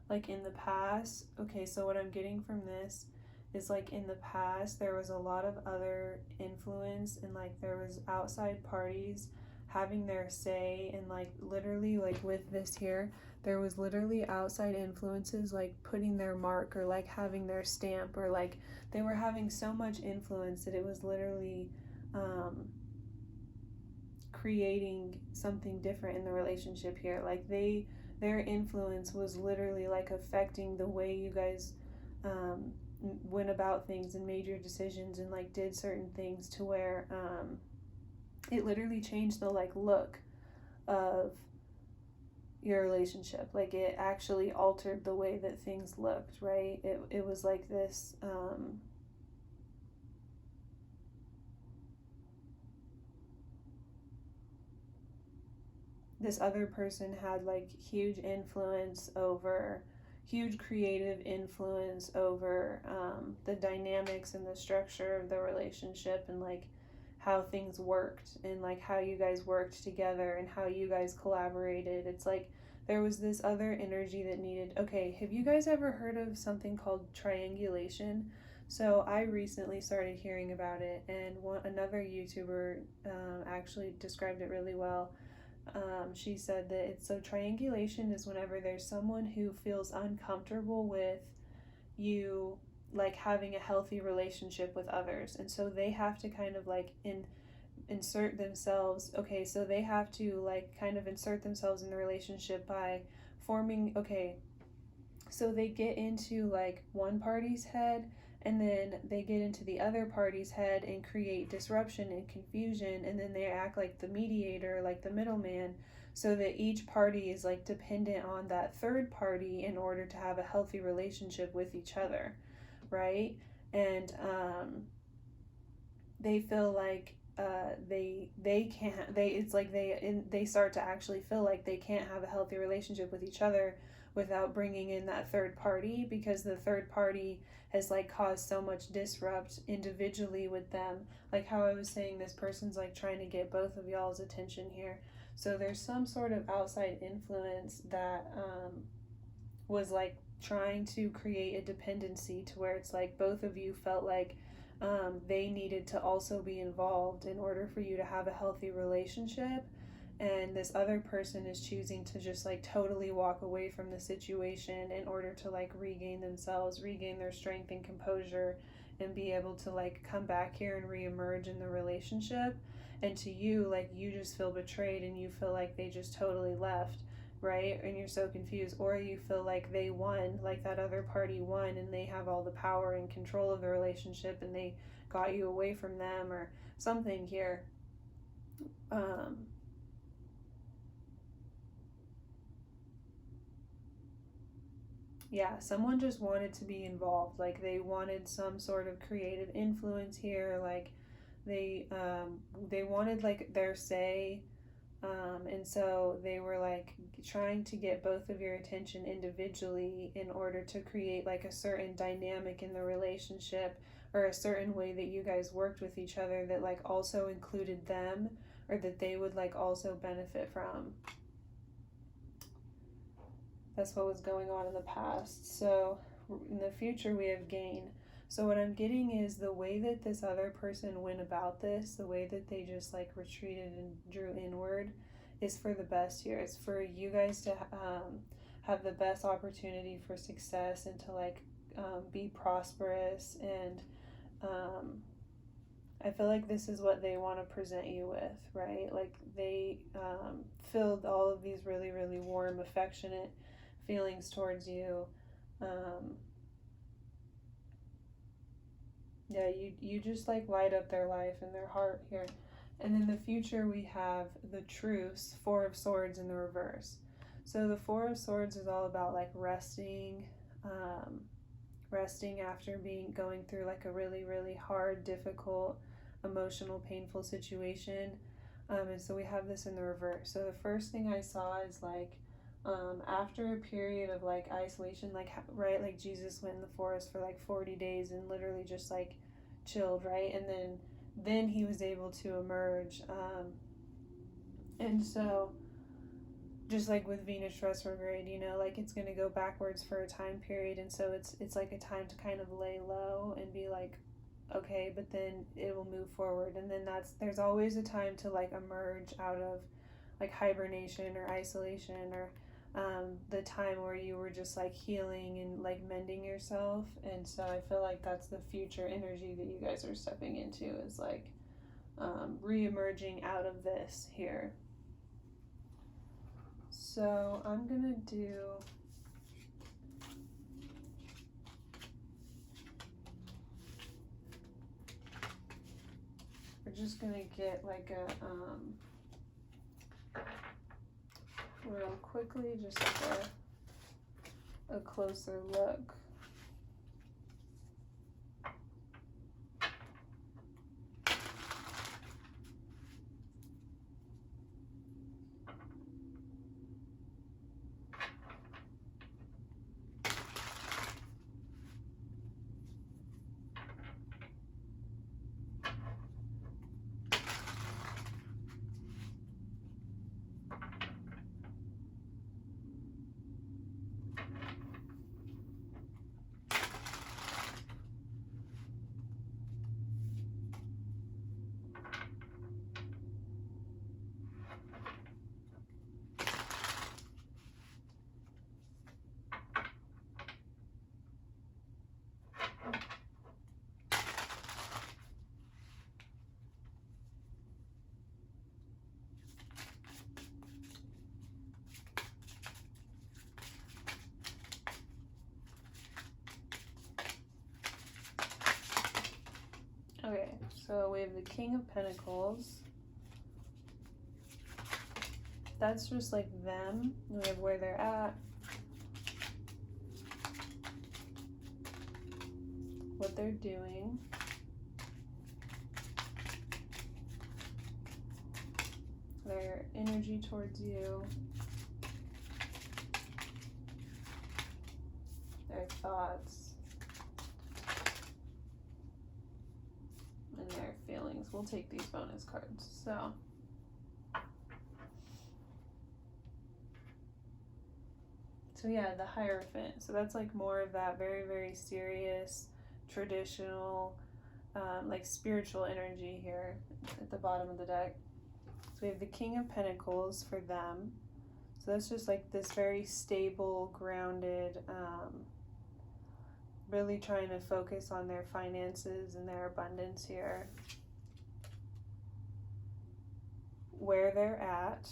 like in the past, okay, so what I'm getting from this is like in the past there was a lot of other influence, and like there was outside parties having their say, and like literally like with this here there was literally outside influences like putting their mark or like having their stamp, or like they were having so much influence that it was literally creating something different in the relationship here. Like their influence was literally like affecting the way you guys went about things and made your decisions and like did certain things, to where it literally changed the like look of your relationship. Like it actually altered the way that things looked, right? It was like this this other person had like huge creative influence over the dynamics and the structure of the relationship, and like how things worked, and like how you guys worked together and how you guys collaborated. It's like there was this other energy that needed. Okay, have you guys ever heard of something called triangulation? So I recently started hearing about it, and another YouTuber actually described it really well. She said that triangulation is whenever there's someone who feels uncomfortable with you like having a healthy relationship with others, and so they have to kind of like insert themselves. Okay, so they have to like kind of insert themselves in the relationship by forming. Okay, so they get into like one party's head, and then they get into the other party's head and create disruption and confusion, and then they act like the mediator, like the middleman, so that each party is like dependent on that third party in order to have a healthy relationship with each other, right? And they feel like they can't, they start to actually feel like they can't have a healthy relationship with each other without bringing in that third party, because the third party has like caused so much disrupt individually with them. Like how I was saying, this person's like trying to get both of y'all's attention here. So there's some sort of outside influence that was like trying to create a dependency, to where it's like both of you felt like they needed to also be involved in order for you to have a healthy relationship. And this other person is choosing to just like totally walk away from the situation in order to like regain themselves, regain their strength and composure, and be able to like come back here and reemerge in the relationship. And to you, like you just feel betrayed, and you feel like they just totally left, right? And you're so confused. Or you feel like they won, like that other party won, and they have all the power and control of the relationship, and they got you away from them or something here. Yeah, someone just wanted to be involved. Like they wanted some sort of creative influence here. Like they wanted like their say, and so they were like trying to get both of your attention individually in order to create like a certain dynamic in the relationship, or a certain way that you guys worked with each other that like also included them, or that they would like also benefit from. That's what was going on in the past. So in the future we have gain. So what I'm getting is the way that this other person went about this, the way that they just like retreated and drew inward, is for the best here. It's for you guys to have the best opportunity for success and to like be prosperous. And I feel like this is what they want to present you with, right? Like they filled all of these really, really warm, affectionate feelings towards you. Yeah, you just like light up their life and their heart here. And in the future, we have the truce, Four of Swords in the reverse. So the Four of Swords is all about like resting, resting after going through like a really, really hard, difficult, emotional, painful situation. And so we have this in the reverse. So the first thing I saw is like after a period of like isolation, like right, like Jesus went in the forest for like 40 days and literally just like chilled, right? And then he was able to emerge. And so just like with Venus retrograde, you know, like it's going to go backwards for a time period, and so it's like a time to kind of lay low and be like, okay, but then it will move forward. And then there's always a time to like emerge out of like hibernation or isolation, or the time where you were just like healing and like mending yourself. And so I feel like that's the future energy that you guys are stepping into, is like re-emerging out of this here. So I'm gonna do we're just gonna get like a real quickly, just like a closer look. Okay, so we have the King of Pentacles. That's just like them. We have where they're at, what they're doing, their energy towards you, their thoughts, and their feelings. We'll take these bonus cards. So yeah, the Hierophant. So that's like more of that very, very serious, traditional, like spiritual energy here at the bottom of the deck. So we have the King of Pentacles for them. So that's just like this very stable, grounded, really trying to focus on their finances and their abundance here. Where they're at.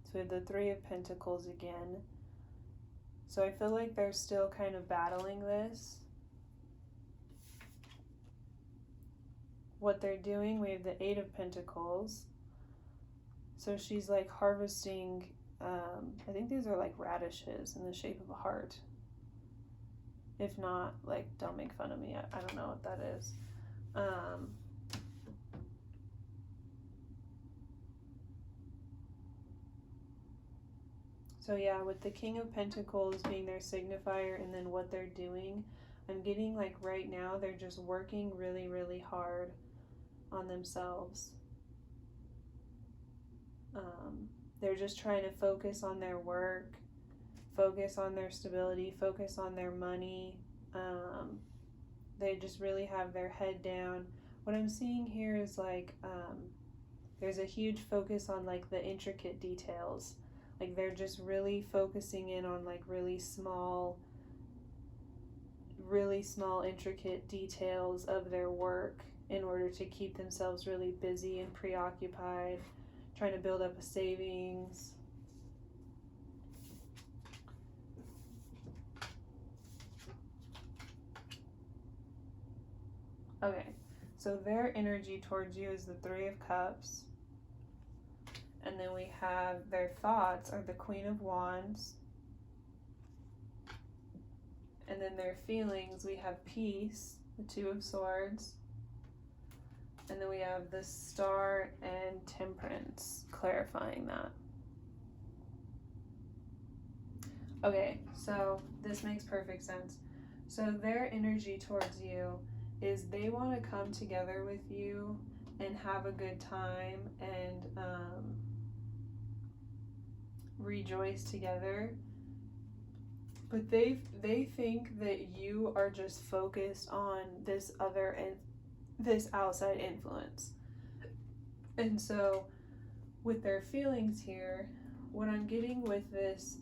So we have the Three of Pentacles again. So I feel like they're still kind of battling this. What they're doing, we have the Eight of Pentacles. So she's like harvesting, I think these are like radishes in the shape of a heart. If not, like, don't make fun of me. I don't know what that is. So yeah, with the King of Pentacles being their signifier and then what they're doing, I'm getting like right now they're just working really, really hard on themselves. They're just trying to focus on their work, focus on their stability, focus on their money, They just really have their head down. What I'm seeing here is like there's a huge focus on like the intricate details. Like they're just really focusing in on like really small intricate details of their work in order to keep themselves really busy and preoccupied, trying to build up a savings. Okay, so their energy towards you is the Three of Cups. And then we have their thoughts are the Queen of Wands. And then their feelings, we have peace, the Two of Swords. And then we have the Star and Temperance, clarifying that. Okay, so this makes perfect sense. So their energy towards you is they want to come together with you and have a good time and rejoice together. But they think that you are just focused on this other and this outside influence. And so with their feelings here, what I'm getting with this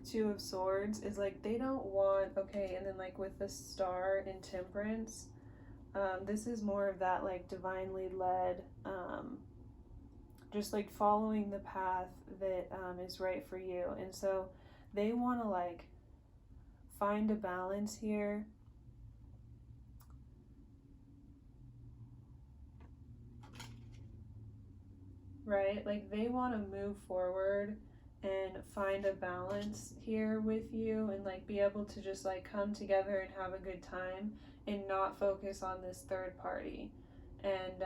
Two of Swords is like they don't want, okay, and then like with the Star and Temperance, this is more of that like divinely led, just like following the path that is right for you. And so they want to like find a balance here. Right? Like they want to move forward and find a balance here with you and like be able to just like come together and have a good time and not focus on this third party. And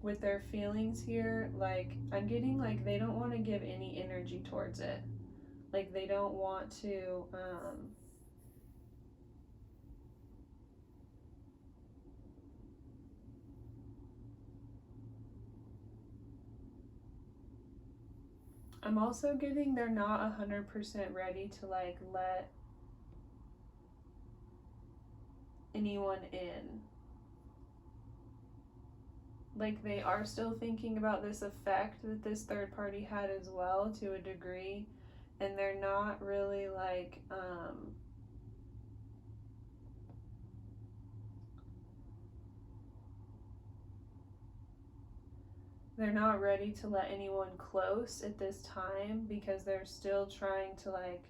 with their feelings here, like I'm getting like they don't want to give any energy towards it. Like they don't want to I'm also getting they're not 100% ready to like let anyone in. Like they are still thinking about this effect that this third party had as well to a degree, and they're not really like they're not ready to let anyone close at this time because they're still trying to like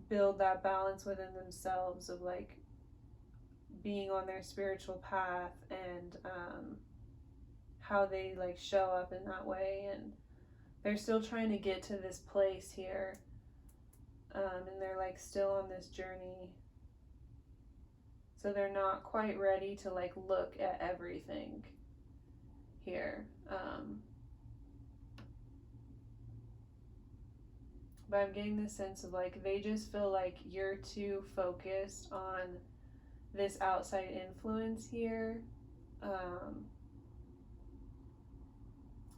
build that balance within themselves of like being on their spiritual path and how they like show up in that way. And they're still trying to get to this place here, and they're like still on this journey, so they're not quite ready to like look at everything here. But I'm getting this sense of like they just feel like you're too focused on this outside influence here,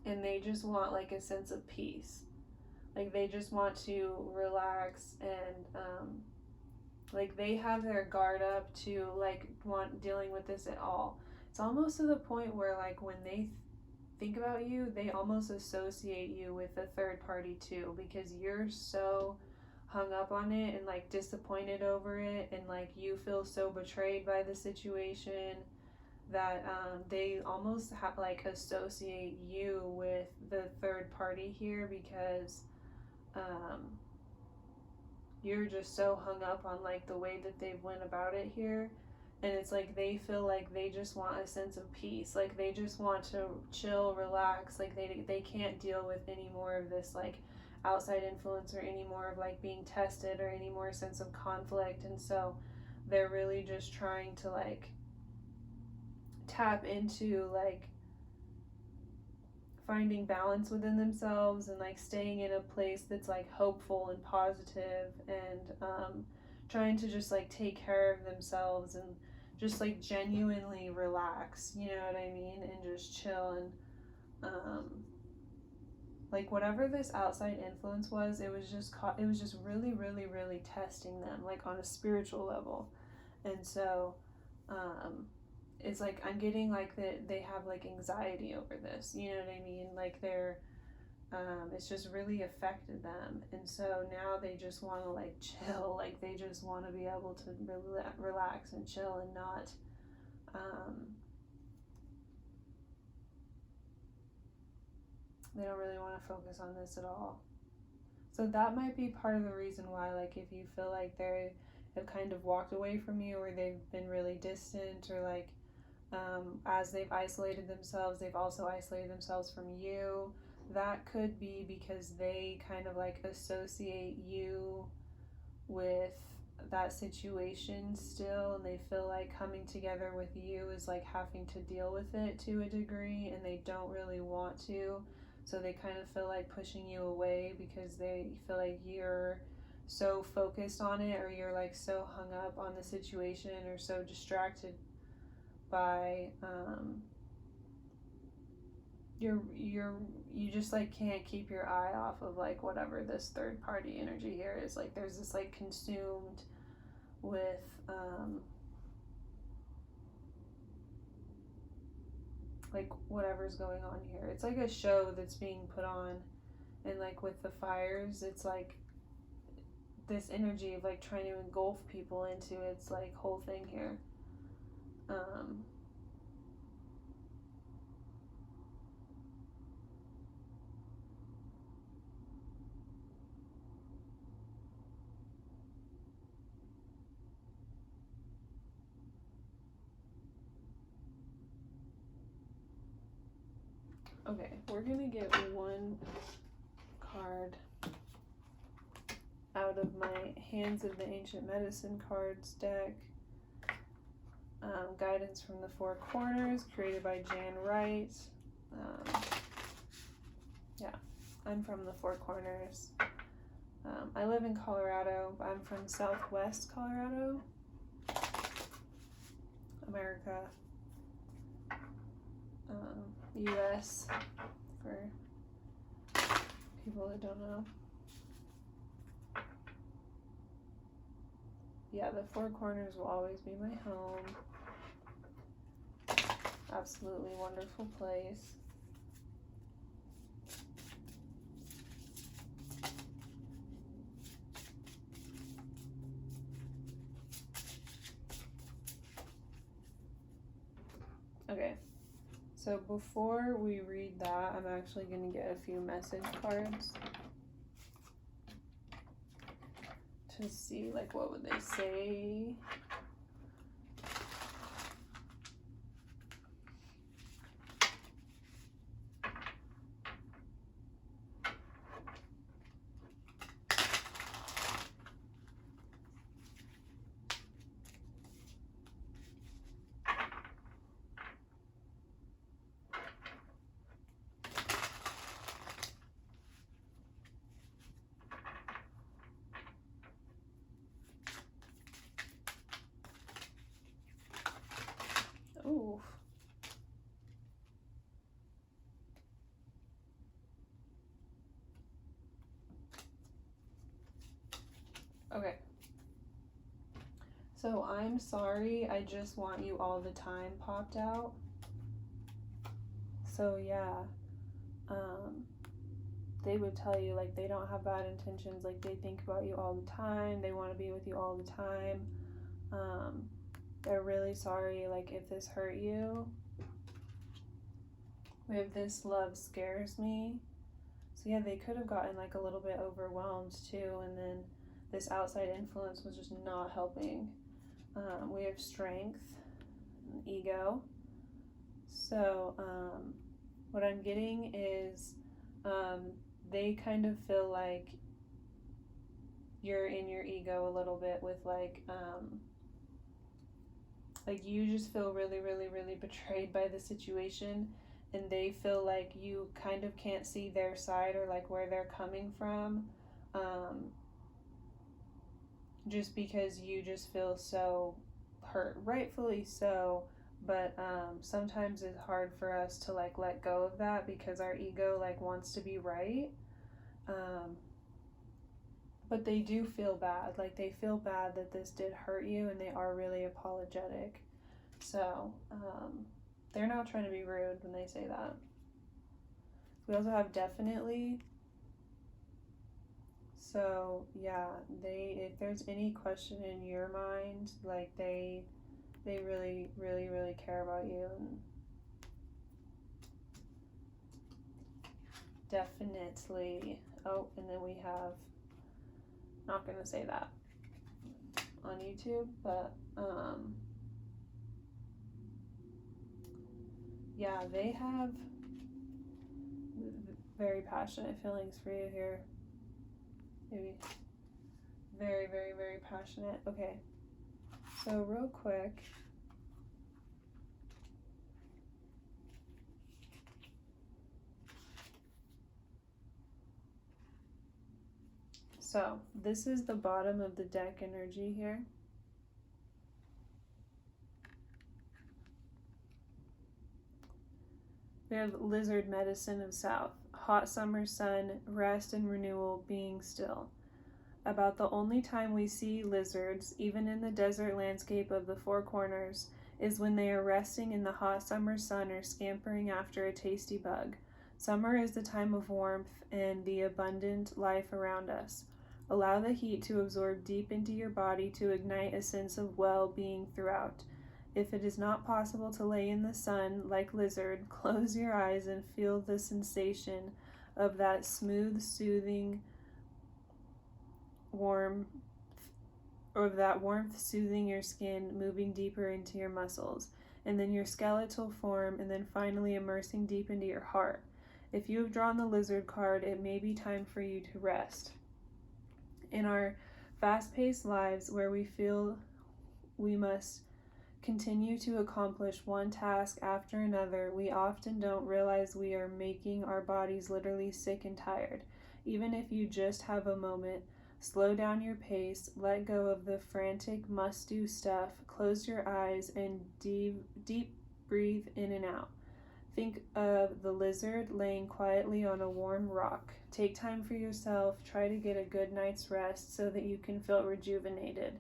and they just want like a sense of peace. Like they just want to relax and like they have their guard up to like want dealing with this at all. It's almost to the point where like when they think about you, they almost associate you with a third party too, because you're so hung up on it and like disappointed over it, and like you feel so betrayed by the situation that they almost like associate you with the third party here because you're just so hung up on like the way that they've went about it here. And it's like they feel like they just want a sense of peace, like they just want to chill, relax, like they can't deal with any more of this like outside influence or any more of like being tested or any more sense of conflict. And so they're really just trying to like tap into like finding balance within themselves and like staying in a place that's like hopeful and positive and trying to just like take care of themselves and just like genuinely relax, you know what I mean, and just chill. And like whatever this outside influence was, it was just really really really testing them like on a spiritual level. And so it's like I'm getting like that they have like anxiety over this, you know what I mean? Like they're it's just really affected them, and so now they just want to like chill, like they just want to be able to relax and chill and not they don't really want to focus on this at all. So that might be part of the reason why, like, if you feel like they have kind of walked away from you, or they've been really distant, or like as they've isolated themselves, they've also isolated themselves from you. That could be because they kind of like associate you with that situation still, and they feel like coming together with you is like having to deal with it to a degree, and they don't really want to. So they kind of feel like pushing you away because they feel like you're so focused on it, or you're like so hung up on the situation, or so distracted by you just like can't keep your eye off of like whatever this third party energy here is. Like there's this like consumed with like whatever's going on here. It's like a show that's being put on, and like with the fires, it's like this energy of like trying to engulf people into its like whole thing here. Okay, we're gonna get one card out of my Hands of the Ancient Medicine cards deck. Guidance from the Four Corners, created by Jan Wright. Yeah, I'm from the Four Corners. I live in Colorado. I'm from Southwest Colorado, America, U.S. for people that don't know. Yeah, the Four Corners will always be my home. Absolutely wonderful place. Okay, so before we read that, I'm actually going to get a few message cards to see like what would they say. Ooh. Okay. So I'm sorry, I just want you all the time popped out. So yeah, they would tell you like they don't have bad intentions, like they think about you all the time, they want to be with you all the time. They're really sorry like if this hurt you. We have this love scares me. So yeah, they could have gotten like a little bit overwhelmed too, and then this outside influence was just not helping. We have strength and ego. So what I'm getting is they kind of feel like you're in your ego a little bit with like you just feel really, really, really betrayed by the situation, and they feel like you kind of can't see their side or like where they're coming from, just because you just feel so hurt, rightfully so. But sometimes it's hard for us to like let go of that because our ego like wants to be right. but they do feel bad. Like, they feel bad that this did hurt you, and they are really apologetic. So, they're not trying to be rude when they say that. We also have definitely. So, yeah, if there's any question in your mind, like, they really, really, really care about you. And definitely. Oh, and then we have, not gonna say that on YouTube, but yeah, they have very passionate feelings for you here. Maybe very, very, very passionate. Okay, so real quick, so this is the bottom of the deck energy here. We have lizard medicine of south, hot summer sun, rest and renewal, being still. About the only time we see lizards, even in the desert landscape of the Four Corners, is when they are resting in the hot summer sun or scampering after a tasty bug. Summer is the time of warmth and the abundant life around us. Allow the heat to absorb deep into your body to ignite a sense of well-being throughout. If it is not possible to lay in the sun like lizard, close your eyes and feel the sensation of that smooth, soothing, warmth soothing your skin, moving deeper into your muscles, and then your skeletal form, and then finally immersing deep into your heart. If you have drawn the lizard card, it may be time for you to rest. In our fast-paced lives where we feel we must continue to accomplish one task after another, we often don't realize we are making our bodies literally sick and tired. Even if you just have a moment, slow down your pace, let go of the frantic must-do stuff, close your eyes, and deep breathe in and out. Think of the lizard laying quietly on a warm rock. Take time for yourself, try to get a good night's rest so that you can feel rejuvenated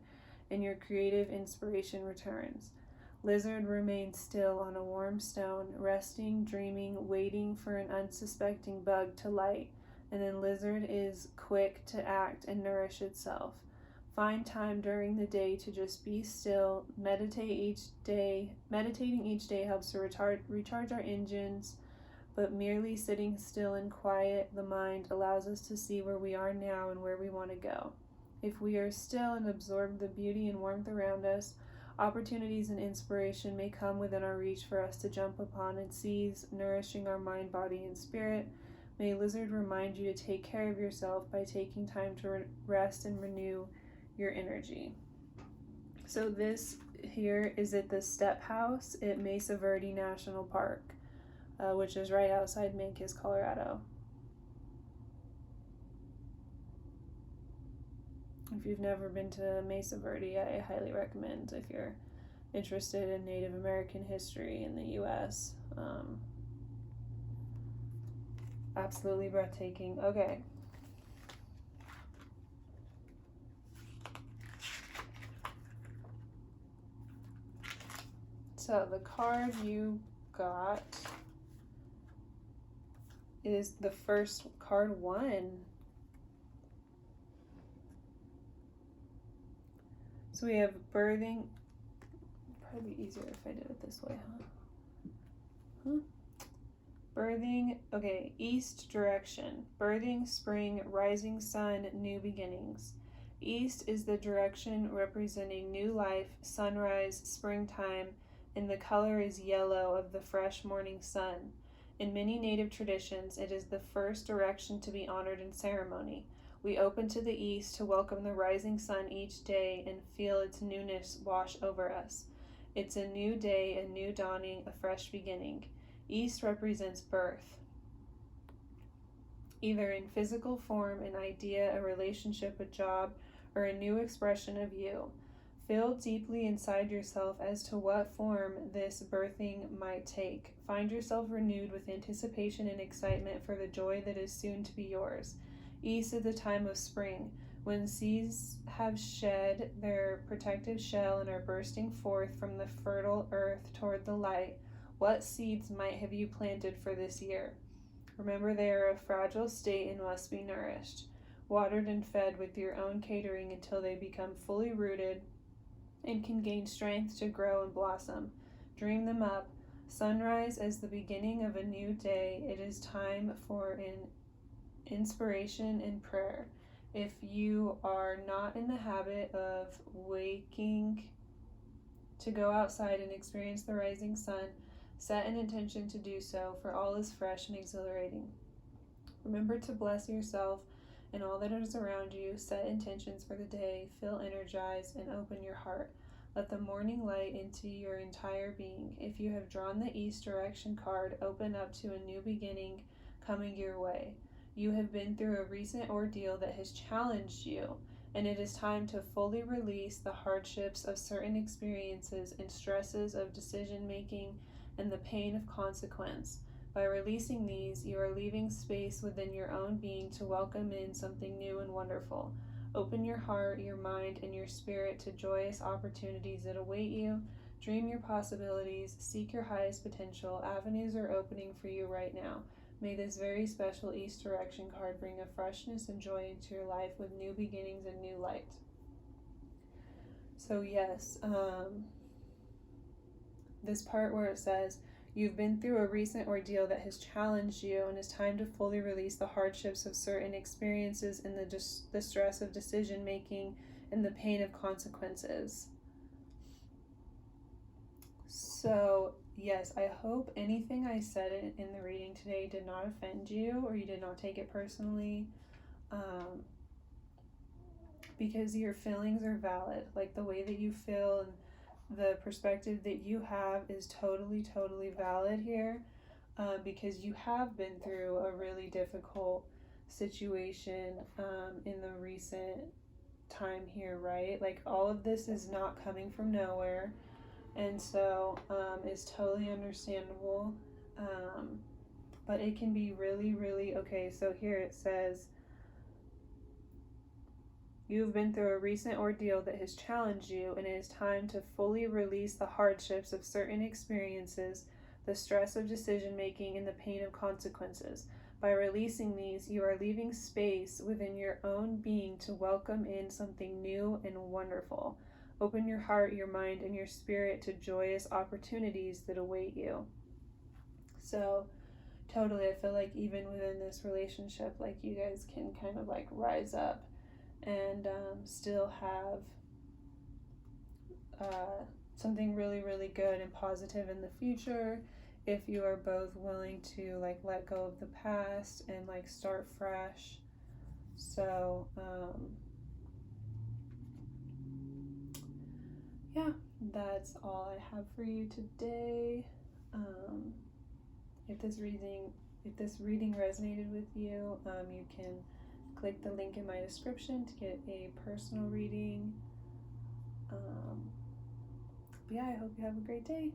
and your creative inspiration returns. Lizard remains still on a warm stone, resting, dreaming, waiting for an unsuspecting bug to light, and then lizard is quick to act and nourish itself. Find time during the day to just be still, meditating each day helps to recharge our engines, but merely sitting still and quiet the mind allows us to see where we are now and where we want to go. If we are still and absorb the beauty and warmth around us, opportunities and inspiration may come within our reach for us to jump upon and seize, nourishing our mind, body, and spirit. May Lizard remind you to take care of yourself by taking time to rest and renew your energy. So this here is at the Step House at Mesa Verde National Park, which is right outside Mancos, Colorado. If you've never been to Mesa Verde, I highly recommend if you're interested in Native American history in the U.S. Absolutely breathtaking. Okay. So the card you got is the first card 1. So we have birthing. Probably easier if I did it this way, huh? Birthing, okay, east direction. Birthing, spring, rising sun, new beginnings. East is the direction representing new life, sunrise, springtime, and the color is yellow of the fresh morning sun. In many native traditions, it is the first direction to be honored in ceremony. We open to the east to welcome the rising sun each day and feel its newness wash over us. It's a new day, a new dawning, a fresh beginning. East represents birth, either in physical form, an idea, a relationship, a job, or a new expression of you. Feel deeply inside yourself as to what form this birthing might take. Find yourself renewed with anticipation and excitement for the joy that is soon to be yours. East is the time of spring, When seeds have shed their protective shell and are bursting forth from the fertile earth toward the light, what seeds might have you planted for this year? Remember, they are a fragile state and must be nourished, watered and fed with your own catering until they become fully rooted and can gain strength to grow and blossom. Dream them up. Sunrise as the beginning of a new day. It is time for an inspiration and prayer. If you are not in the habit of waking to go outside and experience the rising sun, set an intention to do so, for all is fresh and exhilarating. Remember to bless yourself and all that is around you. Set intentions for the day, feel energized, and open your heart. Let the morning light into your entire being. If you have drawn the East direction card, open up to a new beginning coming your way. You have been through a recent ordeal that has challenged you, and it is time to fully release the hardships of certain experiences and stresses of decision making and the pain of consequence. By releasing these, you are leaving space within your own being to welcome in something new and wonderful. Open your heart, your mind, and your spirit to joyous opportunities that await you. Dream your possibilities, seek your highest potential. Avenues are opening for you right now. May this very special East direction card bring a freshness and joy into your life with new beginnings and new light. So yes, this part where it says, you've been through a recent ordeal that has challenged you, and it's time to fully release the hardships of certain experiences and the stress of decision making and the pain of consequences. So yes, I hope anything I said in the reading today did not offend you or you did not take it personally, because your feelings are valid. Like, the way that you feel and the perspective that you have is totally valid here, because you have been through a really difficult situation in the recent time here, right? Like, all of this is not coming from nowhere. And so it's totally understandable, but it can be really okay. So here it says, you've been through a recent ordeal that has challenged you, and it is time to fully release the hardships of certain experiences, the stress of decision making, and the pain of consequences. By releasing these, you are leaving space within your own being to welcome in something new and wonderful. Open your heart, your mind, and your spirit to joyous opportunities that await you. So, totally, I feel like even within this relationship, like, you guys can kind of like rise up and still have something really good and positive in the future, if you are both willing to like let go of the past and like start fresh. So, yeah, that's all I have for you today. If this reading resonated with you, you can click the link in my description to get a personal reading. But yeah, I hope you have a great day.